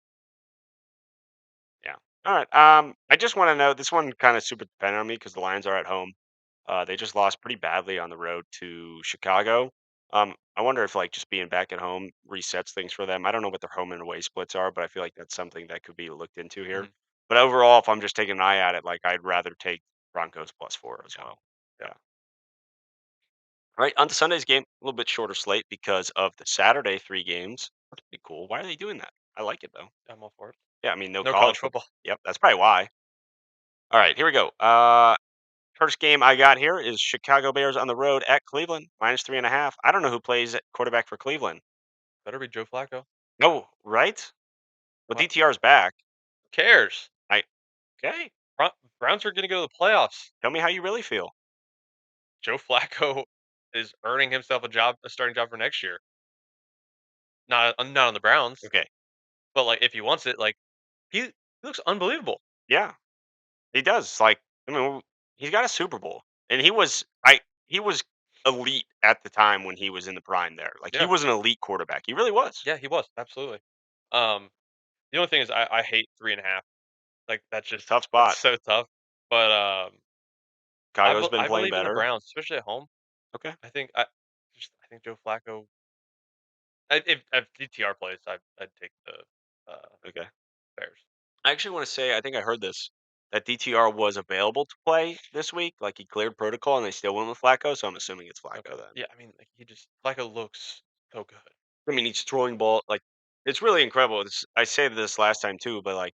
Yeah. Alright, I just wanna know this one kinda super dependent on me because the Lions are at home. They just lost pretty badly on the road to Chicago. I wonder if like just being back at home resets things for them. I don't know what their home and away splits are, but I feel like that's something that could be looked into here. Mhm. But overall, if I'm just taking an eye at it, like I'd rather take Broncos +4 as Yeah, well. yeah. Yeah. All right. On to Sunday's game, a little bit shorter slate because of the Saturday 3 games. That's pretty cool. Why are they doing that? I like it though. I'm all for it. Yeah, I mean, no No college college football. football. Yep, that's probably why. All right, here we go. First game I got here is Chicago Bears on the road at Cleveland, -3.5. I don't know who plays at quarterback for Cleveland. Better be Joe Flacco. No, right? Well, What? DTR's back. Who cares? I okay. Browns are going to go to the playoffs. Tell me how you really feel. Joe Flacco is earning himself a starting job for next year. Not on the Browns, Okay. but like if he wants it, like he looks unbelievable. Yeah, he does. Like, I mean, he's got a Super Bowl, and he was elite at the time when he was in the prime there. Like, he Yeah, was an elite quarterback. He really was. yeah, he was absolutely. Um, the only thing is I hate 3.5. Like Tough that's spot. so tough. But Chicago's been I playing believe in the better. Browns, especially at home. Okay. I think Joe Flacco. If DTR plays, I'd take the Okay. Bears. I actually want to say I think I heard this that DTR was available to play this week. Like he cleared protocol, and they still went with Flacco. So I'm assuming it's Okay. Flacco then. Yeah, I mean, like Flacco looks so good. I mean, he's throwing ball like it's really incredible. I said this last time too, but like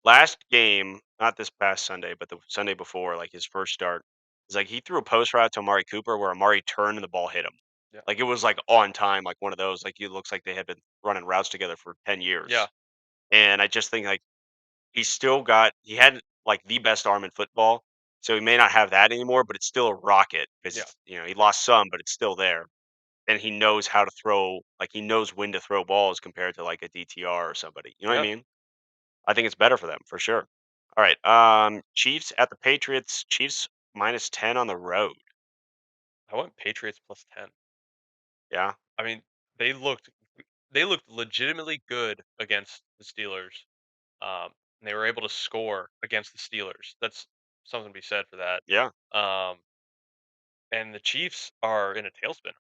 last game, not this past Sunday, but the Sunday before, like his first start, it's like he threw a post route to Amari Cooper where Amari turned and the ball hit him. Yeah. Like it was like on time, like one of those. Like it looks like they had been running routes together for 10 years. Yeah. And I just think like he had like the best arm in football. So he may not have that anymore, but it's still a rocket Yeah. because he lost some, but it's still there. and he knows how to throw. Like he knows when to throw balls compared to like a DTR or somebody. You know what I Yeah, mean? I think it's better for them for sure. All right. Chiefs at the Patriots. Chiefs -10 on the road. I went Patriots +10. Yeah. I mean, they looked they looked legitimately good against the Steelers. And they were able to score against the Steelers. That's something to be said for that. Yeah. Um, and the Chiefs are in a tailspin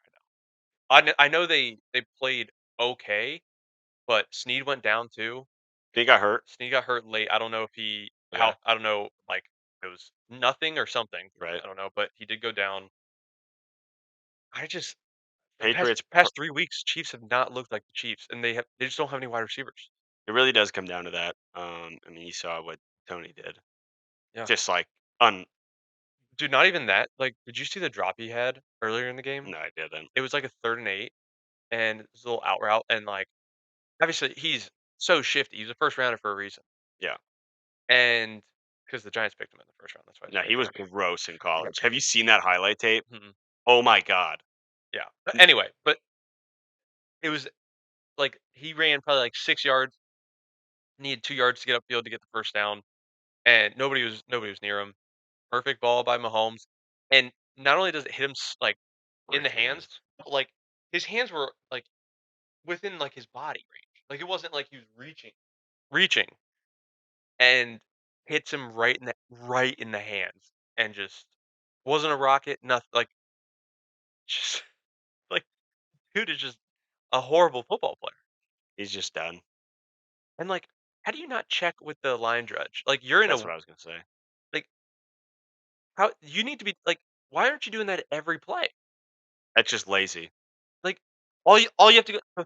right now. I know they played okay, but Snead went down too. He got hurt. Snead got hurt late. I don't know if Okay. I don't know, like, it was nothing or something. Right. I don't know, but he did go down. I just the Patriots. past 3 weeks, Chiefs have not looked like the Chiefs, and they just don't have any wide receivers. It really does come down to that. I mean, you saw what Tony did. Yeah. Just like un. Dude, not even that. Like, did you see the drop he had earlier in the game? No, I didn't. It was like a 3rd and 8, and it's a little out route, and, like, obviously, he's so shifty. He's a first rounder for a reason, Yeah. and because the Giants picked him in the 1st round, that's why he's No, a he second was rounder. gross in I got college. Have paid. you seen that highlight tape? Mhm. Oh my god. Yeah. N- Anyway, but it was like he ran probably like 6 yards, needed 2 yards to get upfield to get the 1st down, and nobody was near him. Perfect ball by Mahomes, and not only does it hit him like in Right the hands, hands. but like his hands were like within like his body range. Like it wasn't like he was reaching, and hits him right in the hands, and just wasn't a rocket. Nothing like just like dude is just a horrible football player. He's just done. And like, how do you not check with the line judge? Like you're in That's a what I was gonna say. like how you need to be like why aren't you doing that every play? That's just lazy. Like all you have to go.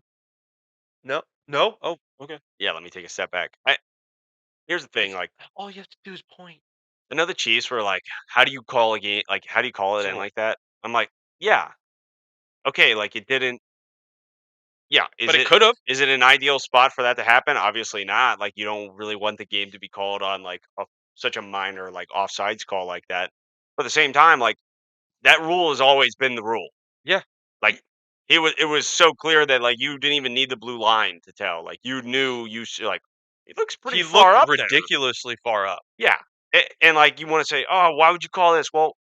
No, no. Oh, okay. Yeah, let me take a step back. Here's the thing, Like like all you have to do is point. I know the Chiefs were like, how do you call a game like how do you call it It's in annoying. like that? I'm like, yeah, okay, like it didn't. Yeah, But it could have. is it an ideal spot for that to happen? Obviously not. Like you don't really want the game to be called on like such a minor like offsides call like that. But at the same time, like that rule has always been the rule. Yeah. Like it was so clear that like you didn't even need the blue line to tell. Like you knew like it looks pretty He far looked up there. ridiculously far up. Yeah. And like you want to say, "Oh, why would you call this?" Well,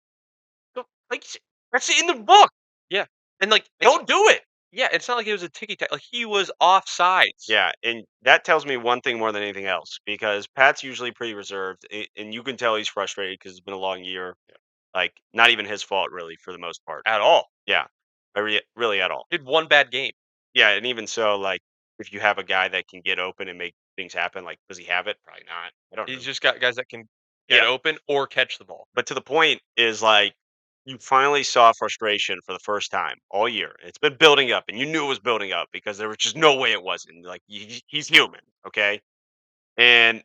like that's in the book. Yeah. And like Don't do it. yeah, it's not like it was a ticky tack. Like he was offsides. Yeah, and that tells me one thing more than anything else because Pat's usually pretty reserved, and you can tell he's frustrated because it's been a long year. Yeah. Like, not even his fault, really, for the most part. At all. Yeah, really at all. Did one bad game. Yeah, and even so, like, if you have a guy that can get open and make things happen, like, does he have it? Probably not. I don't He's know. just got guys that can get Yeah, open or catch the ball. but to the point is like you finally saw frustration for the first time all year. It's been building up, and you knew it was building up because there was just no way it wasn't. Like, he's human, okay? And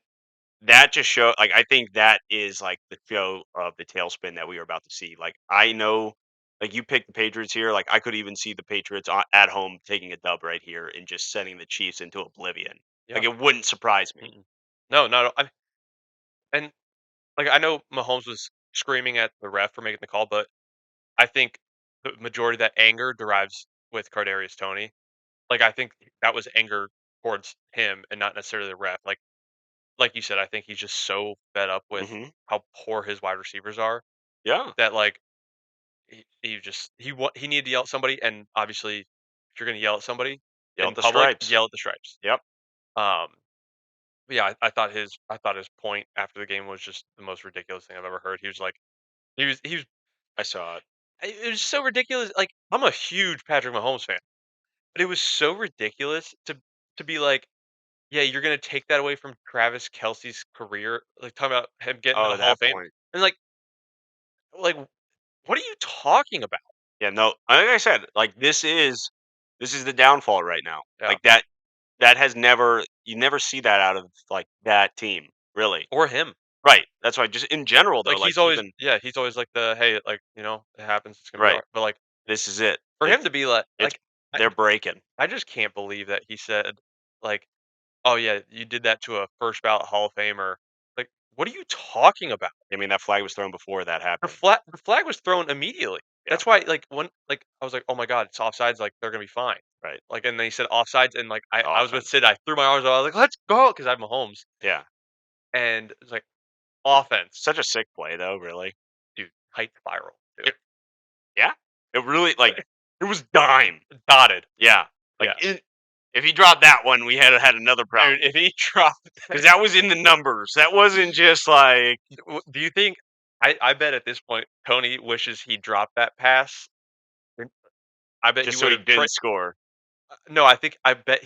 that just show like, I think that is, like, the show of the tailspin that we are about to see. Like, I know like, you picked the Patriots here, like, I could even see the Patriots at home taking a dub right here and just sending the Chiefs into oblivion. Yeah. Like, it wouldn't surprise me. Mm-mm. No, not at all. And like I know Mahomes was screaming at the ref for making the call, but I think the majority of that anger derives with Cardarius Tony. Like I think that was anger towards him and not necessarily the ref. Like you said, I think he's just so fed up with Mhm. how poor his wide receivers are Yeah. that like he needed to yell at somebody, and obviously if you're going to yell at somebody Yell at in the public, stripes. yell at the stripes. Yep. Um, but yeah, I thought his point after the game was just the most ridiculous thing I've ever heard. He was like he was I saw it. it was so ridiculous. Like I'm a huge Patrick Mahomes fan, but it was so ridiculous to be like, yeah, you're gonna take that away from Travis Kelsey's career, like talking about him getting in Oh, the Hall of that Fame, point. and like what are you talking about? Yeah, no, like I said, like, this is the downfall right now. Yeah, Like, that has never you never see that out of, like, that team, really. or him. Right. That's why just in general, though, Like like, even he's always like the hey, like it happens, it's gonna be right. alright. But like This is it. for him to be It's I, they're breaking. I just can't believe that he said like, oh yeah, you did that to a first ballot Hall of Famer. Like, what are you talking about? I mean, that flag was thrown before that happened. The flag was thrown immediately. Yeah. That's why, like, I was like, "Oh my god, it's offsides, like, they're gonna be fine." Right. Like, and then he said offsides, and, like, I was with Offense. Sid, I threw my arms out, I was like, "Let's go!" Because I have Mahomes, Yeah. and it's like, offense, Such a sick play though, really. dude, height spiral, dude. It, yeah. It really like it was dime. Dotted, Yeah. Like yeah. if he dropped that one, we had another problem Dude, if he dropped that, because that was in the numbers. That wasn't just like do you think I bet at this point, Tony wishes he dropped that pass. I bet he just so he would've didn't score. no, I bet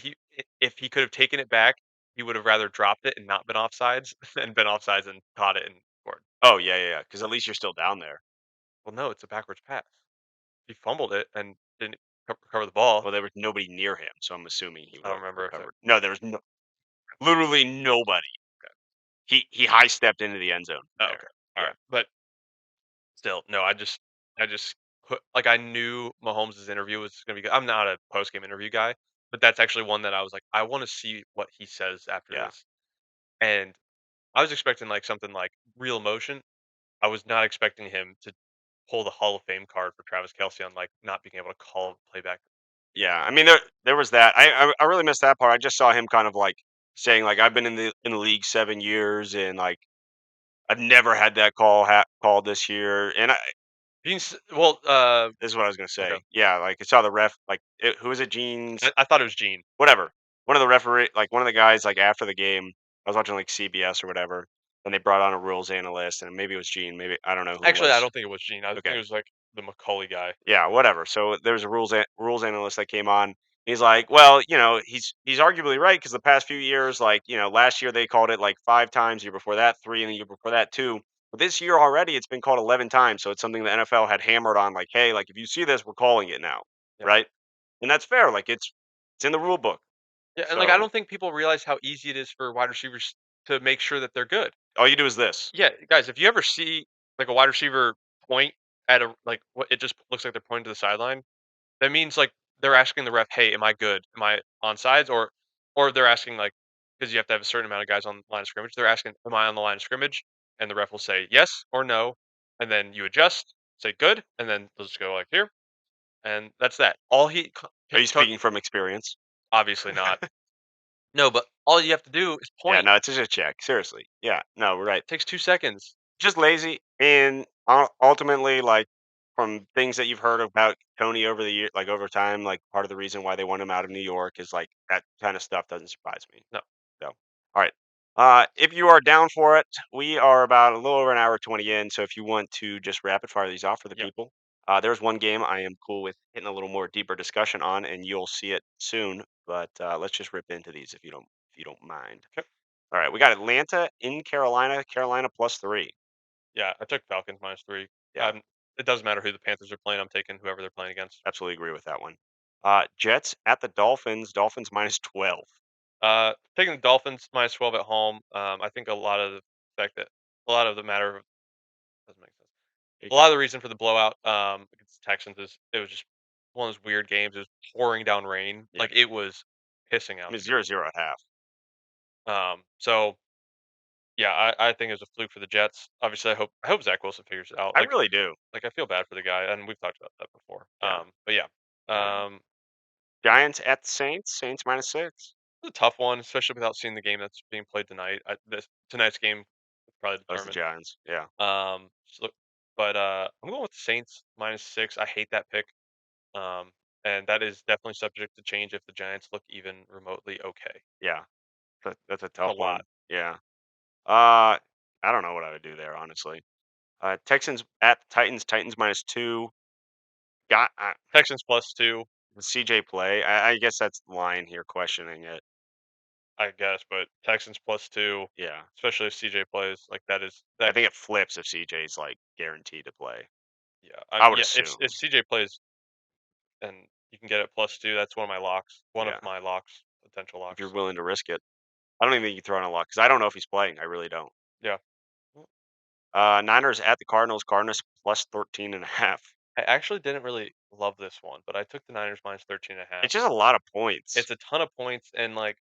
if he could have taken it back, he would have rather dropped it and not been offsides than been offsides and caught it and scored. Oh yeah, yeah, yeah. Because at least you're still down there. Well, no, it's a backwards pass. He fumbled it and didn't recover the ball. Well, there was nobody near him, so I'm assuming he I don't would have remember if it recovered. No, there was literally nobody. He high stepped into the end zone oh, okay. there. Yeah, Alright. But still, no, I just put like, I knew Mahomes' interview was gonna be good. I'm not a post-game interview guy, but that's actually one that I was like, "I wanna see what he says after yeah, this." And I was expecting, like, something like real emotion. I was not expecting him to pull the Hall of Fame card for Travis Kelce on, like, not being able to call playback. yeah. I mean, there was that. I really missed that part. I just saw him kind of like saying like I've been in the league 7 years and like I've never had that called this year. And Being s well, this is what I was gonna okay. say. Yeah, like I saw the ref. Like who was it? I thought it was Gene. Whatever. One of the referee, like one of the guys, like after the game, I was watching like CBS or whatever, and they brought on a rules analyst, and maybe it was Gene, maybe I don't know who it Actually, I was. don't think it was Gene. I think Okay, it was, like, the Macaulay guy. yeah, whatever. So there was a rules analyst that came on. He's like, well, he's arguably right because the past few years, like last year they called it like 5 times, year before that 3, and the year before that 2. But this year already, it's been called 11 times. So it's something the NFL had hammered on, like, hey, like if you see this, we're calling it now, Yeah. right? And that's fair. Like it's in the rule book. Yeah, and, like, I So don't think people realize how easy it is for wide receivers to make sure that they're good. all you do is this. Yeah, guys, if you ever see, like, a wide receiver point at a like, what it just looks like they're pointing to the sideline, that means, like, they're asking the ref, "Hey, am I good? Am I on sides?" Or they're asking, like, because you have to have a certain amount of guys on the line of scrimmage, they're asking, "Am I on the line of scrimmage?" And the ref will say, "Yes" or "No," and then you adjust, say, "Good," and then they'll just go, like, "Here," and that's that. All he co Are you to speaking from experience? obviously not. No, but all you have to do is Yeah, point. no, it's just a check. Seriously. Yeah, no, we're right. Takes 2 seconds. Just lazy, and ultimately, like from things that you've heard about Tony over the year, like over time, like part of the reason why they want him out of New York is like that kind of stuff doesn't surprise me. No. So, all right. If you are down for it, we are about a little over an hour 20 in. So if you want to just rapid fire these off for the Yeah. people, there's one game I am cool with hitting a little more deeper discussion on, and you'll see it soon. But let's just rip into these if you don't mind. Okay. All right, we got Atlanta in Carolina, Carolina +3. Yeah, I took Falcons -3. Yeah, It doesn't matter who the Panthers are playing, I'm taking whoever they're playing against. absolutely agree with that one. Jets at the Dolphins, Dolphins -12. Taking the Dolphins -12 at home. I think a lot of the fact that a lot of the matter doesn't make sense. A lot of the reason for the blowout against the Texans is it was just one of those weird games. It was pouring down rain, Yeah, like it was pissing I out. mean 0-0 at half. So yeah, I think it was a fluke for the Jets. Obviously, I hope Zach Wilson figures it out. I Like really do. like I feel bad for the guy, and we've talked about that before. Yeah. But yeah, All right. um, Giants at the Saints, Saints -6. it's a tough one, especially without seeing the game that's being played tonight. Tonight's game will probably That's the determine. Giants. Yeah, So, but I'm going with the Saints -6. I hate that pick. Um, and that is definitely subject to change if the Giants look even remotely okay. yeah. That's a It's a tough lot. one. Yeah. Uh, I don't know what I would do there, honestly. Texans at the Titans, Titans -2. Got Texans +2, CJ play. I guess that's the line here questioning it. I guess, but Texans +2, Yeah. especially if CJ plays, like that is I that. think it flips if CJ's like guaranteed to play. Yeah, I would yeah. If assume. CJ plays and you can get it +2, that's one of my locks. One of Yeah. my locks, potential If you're locks. willing to risk it. I don't even think you throw in a lot because I don't know if he's playing. I really don't. Yeah, Niners at the Cardinals. Cardinals +13.5. I actually didn't really love this one, but I took the Niners -13.5. It's just a lot of points. It's a ton of points, and like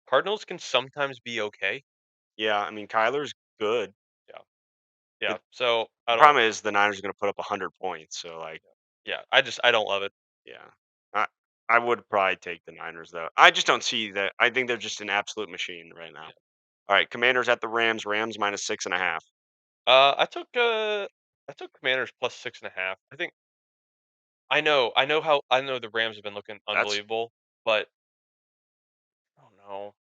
Cardinals can sometimes be okay. Yeah, I mean Kyler's good. Yeah. Yeah. So I The don't. problem is the Niners are going to put up 100 points. So like, Yeah. I don't love it. yeah, I I would probably take the Niners though. I just don't see that. I think they're just an absolute machine right now. Yeah. All right, Commanders at the Rams. Rams minus 6.5. I took Commanders plus 6.5. I know the Rams have been looking That's unbelievable, but I don't know.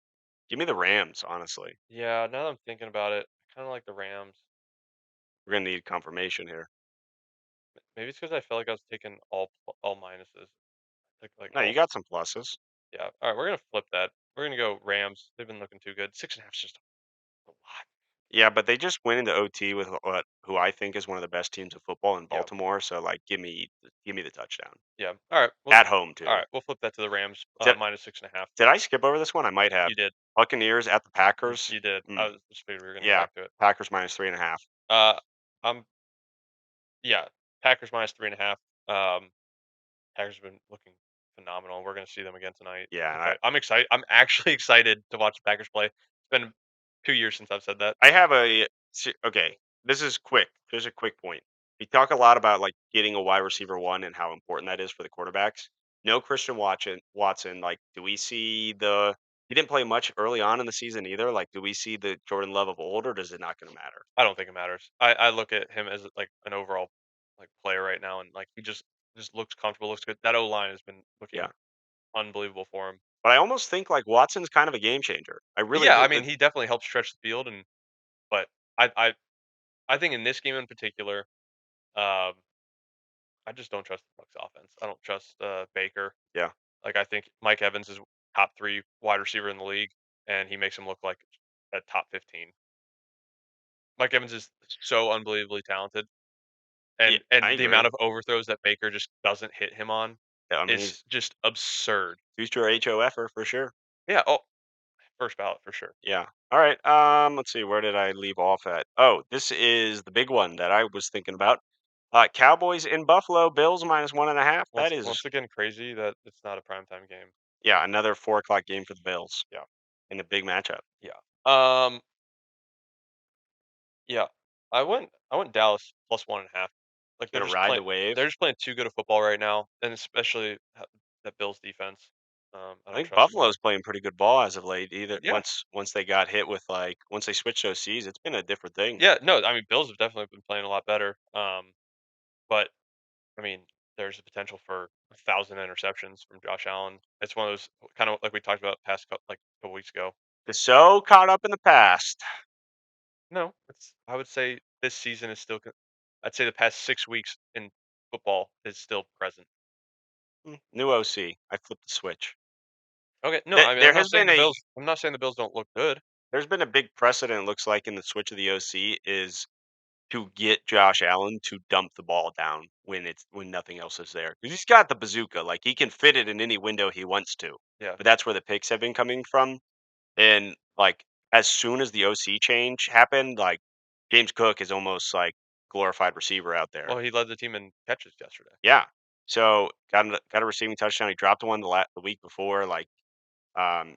Give me the Rams. Honestly, Yeah, now that I'm thinking about it, I kind of like the Rams. we're gonna need confirmation here. Maybe it's because I felt like I was taking all minuses, like No, you all. got some pluses. Yeah. All right, we're gonna flip that. We're gonna go Rams. They've been looking too good. 6.5 is just a lot. Yeah, but they just went into OT with what who I think is one of the best teams of football in Yeah. Baltimore. So like, give me the touchdown Yeah. All right. at home All too. right. We'll flip that to the Rams. Did Minus 6.5. did I skip over this one? I might have. You did. Buccaneers at the Packers. You did. I Mm, was just figured we were gonna go yeah, back to it. Packers minus 3.5. Uh, I'm yeah. Packers minus 3.5. Packers have been looking phenomenal. We're gonna see them again tonight. Yeah, and I'm excited. I'm actually excited to watch the Packers play. It's been 2 years since I've said that. I have okay. This is quick. Here's a quick point. We talk a lot about like getting a wide receiver one and how important that is for the quarterbacks. No Christian Watson. Watson. Like, do we see the? He didn't play much early on in the season either. Like, do we see the Jordan Love of old, or does it not going to matter? I don't think it matters. I look at him as like an overall like player right now, and like he just looks comfortable, looks good. That O line has been Yeah, looking unbelievable for him. but I almost think like Watson's kind of a game changer. I really Yeah, do. I mean he definitely helps stretch the field, and but I I I think in this game in particular, um, I just don't trust the Bucks offense. I don't trust Baker. Yeah, Like I think Mike Evans is top 3 wide receiver in the league, and he makes him look like a top 15. Mike Evans is so unbelievably talented, yeah, I and the agree. amount of overthrows that Baker just doesn't hit him on Yeah, I mean, is he's just absurd. future HOFer for sure. Yeah. Oh, first ballot for sure. Yeah. All right. Let's see. Where did I leave off at? Oh, this is the big one that I was thinking about. Cowboys in Buffalo, Bills minus 1.5. That is, Once again, crazy that it's not a primetime game. yeah, another 4 o'clock game for the Bills Yeah. in a big matchup. Yeah. Um. Yeah. I went Dallas plus 1.5. Like Gonna ride the wave. they're just playing too good of football right now, and especially that Bills defense. I I don't think trust them at all. Buffalo's playing pretty good ball as of late. Either Yeah. once they got hit with like once they switched OCs, it's been a different thing. Yeah. No, I mean Bills have definitely been playing a lot better. But I mean, there's a potential for 1,000 interceptions from Josh Allen. It's one of those kind of like we talked about past like a couple weeks ago. It's so caught up in the past. No, it's I would say this season is still. I'd say the past 6 weeks in football is still present. New OC. I flipped the switch. Okay, no, I mean There has been a I'm not saying the Bills don't look good. there's been a big precedent. It looks like in the switch of the OC is to get Josh Allen to dump the ball down when nothing else is there. 'Cause he's got the bazooka, like, he can fit it in any window he wants to, Yeah. but that's where the picks have been coming from, and, like, as soon as the OC change happened, like, James Cook is almost like glorified receiver out there. Well, he led the team in catches yesterday. Yeah. So, got a receiving touchdown, he dropped one the week before, like,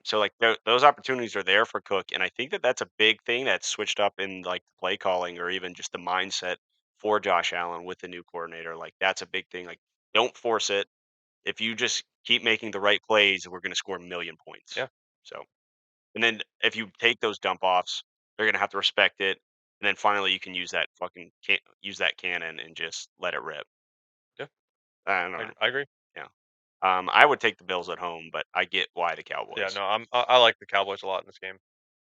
so like those opportunities are there for Cook, and I think that that's a big thing that's switched up in like the play calling or even just the mindset for Josh Allen with the new coordinator. Like that's a big thing. Like don't force it. If you just keep making the right plays, we're going to score a million points. Yeah. So, and then if you take those dump offs, they're going to have to respect it. And then finally, you can use that use that cannon and just let it rip. Yeah. I don't know. I agree. Yeah. I would take the Bills at home, but I get why the Yeah. Cowboys. No, I like the Cowboys a lot in this game.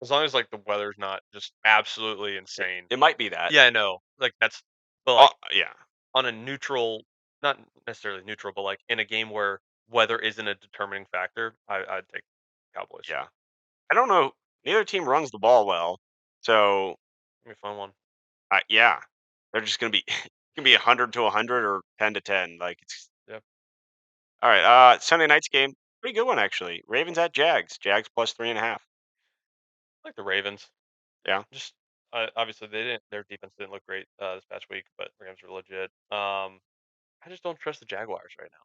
As long as like the weather's not just absolutely insane. It might be that. Yeah, I know. Like that's but Oh, like yeah, on a neutral, not necessarily neutral, but like in a game where weather isn't a determining factor, I'd take Cowboys. yeah. I don't know. Neither team runs the ball well, so Give me a fun one. yeah, they're just gonna be gonna be 100 to 100 or 10 to 10. Like it's Yeah, all right. Sunday night's game, pretty good one actually. Ravens at Jags. Jags plus 3.5. I like the Ravens. Yeah, Just obviously they didn't. Their defense didn't look great this past week, but Rams were legit. I just don't trust the Jaguars right now.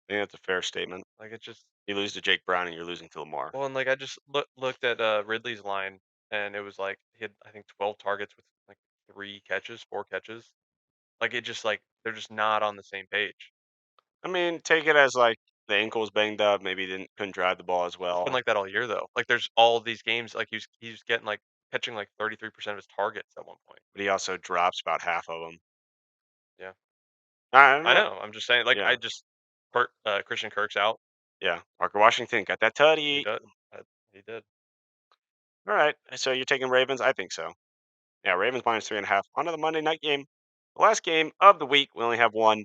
I think that's a fair statement. Like it's just You lose to Jake Brown and you're losing to Lamar. well, and like I just looked at Ridley's line, and it was like he had I think 12 targets with like 3 catches, 4 catches. Like, it just, like they're just not on the same page. I mean, take it as like the ankle's banged up. Maybe couldn't drive the ball as It's been well, like that all year, though. Like, there's all of these games, like, he was getting, like catching, like, 33% of his targets at one point. but he also drops about half of them. Yeah. I don't I know. know, I'm just saying, like, Yeah, I just Christian Kirk's out. yeah. Parker Washington got that He tutty. did. He did. All right. So you're taking Ravens? I think so. Yeah, Ravens minus 3.5. On to the Monday night game. The last game of the week. We only have one.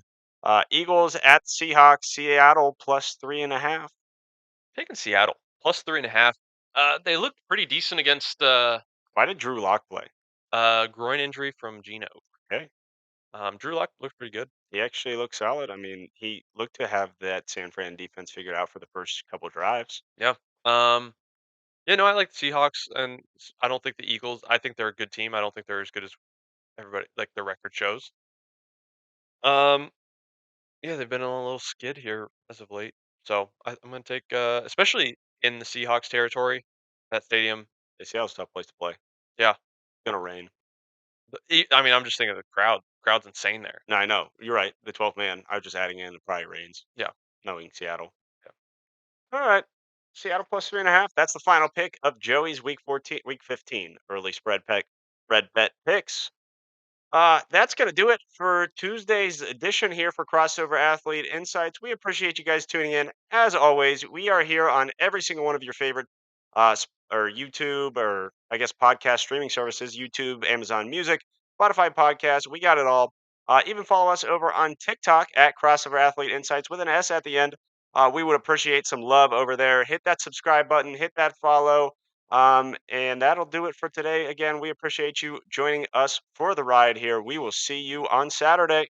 Eagles at Seahawks. Seattle plus 3.5. Taking Seattle, plus 3.5. They looked pretty decent against, Why did Drew Lock play? groin injury from Geno. Okay. Drew Lock looked pretty good. He actually looked solid. I mean, he looked to have that San Fran defense figured out for the first couple drives. Yeah. Um, yeah, no, I like the Seahawks, and I don't think the Eagles. I think they're a good team. I don't think they're as good as everybody like their record shows. Um, yeah, they've been on a little skid here as of late. So I'm gonna take, especially in the Seahawks territory, that stadium. They Seattle's a tough place to play. It's Yeah, gonna rain. I mean, I'm just thinking of the crowd. Crowd's insane there. No, I know. You're right. The 12th man. I was just adding in it probably rains, Yeah, knowing Seattle. yeah. All right. Seattle plus 3.5. That's the final pick of Joey's week 15 early spread bet picks. That's going to do it for Tuesday's edition here for Crossover Athlete Insights. We appreciate you guys tuning in. As always, we are here on every single one of your favorite or YouTube or I guess podcast streaming services, YouTube, Amazon Music, Spotify podcast. We got it all. Even follow us over on TikTok at Crossover Athlete Insights with an S at the end. We would appreciate some love over there. Hit that subscribe button, hit that follow. And that'll do it for today. Again, we appreciate you joining us for the ride here. We will see you on Saturday.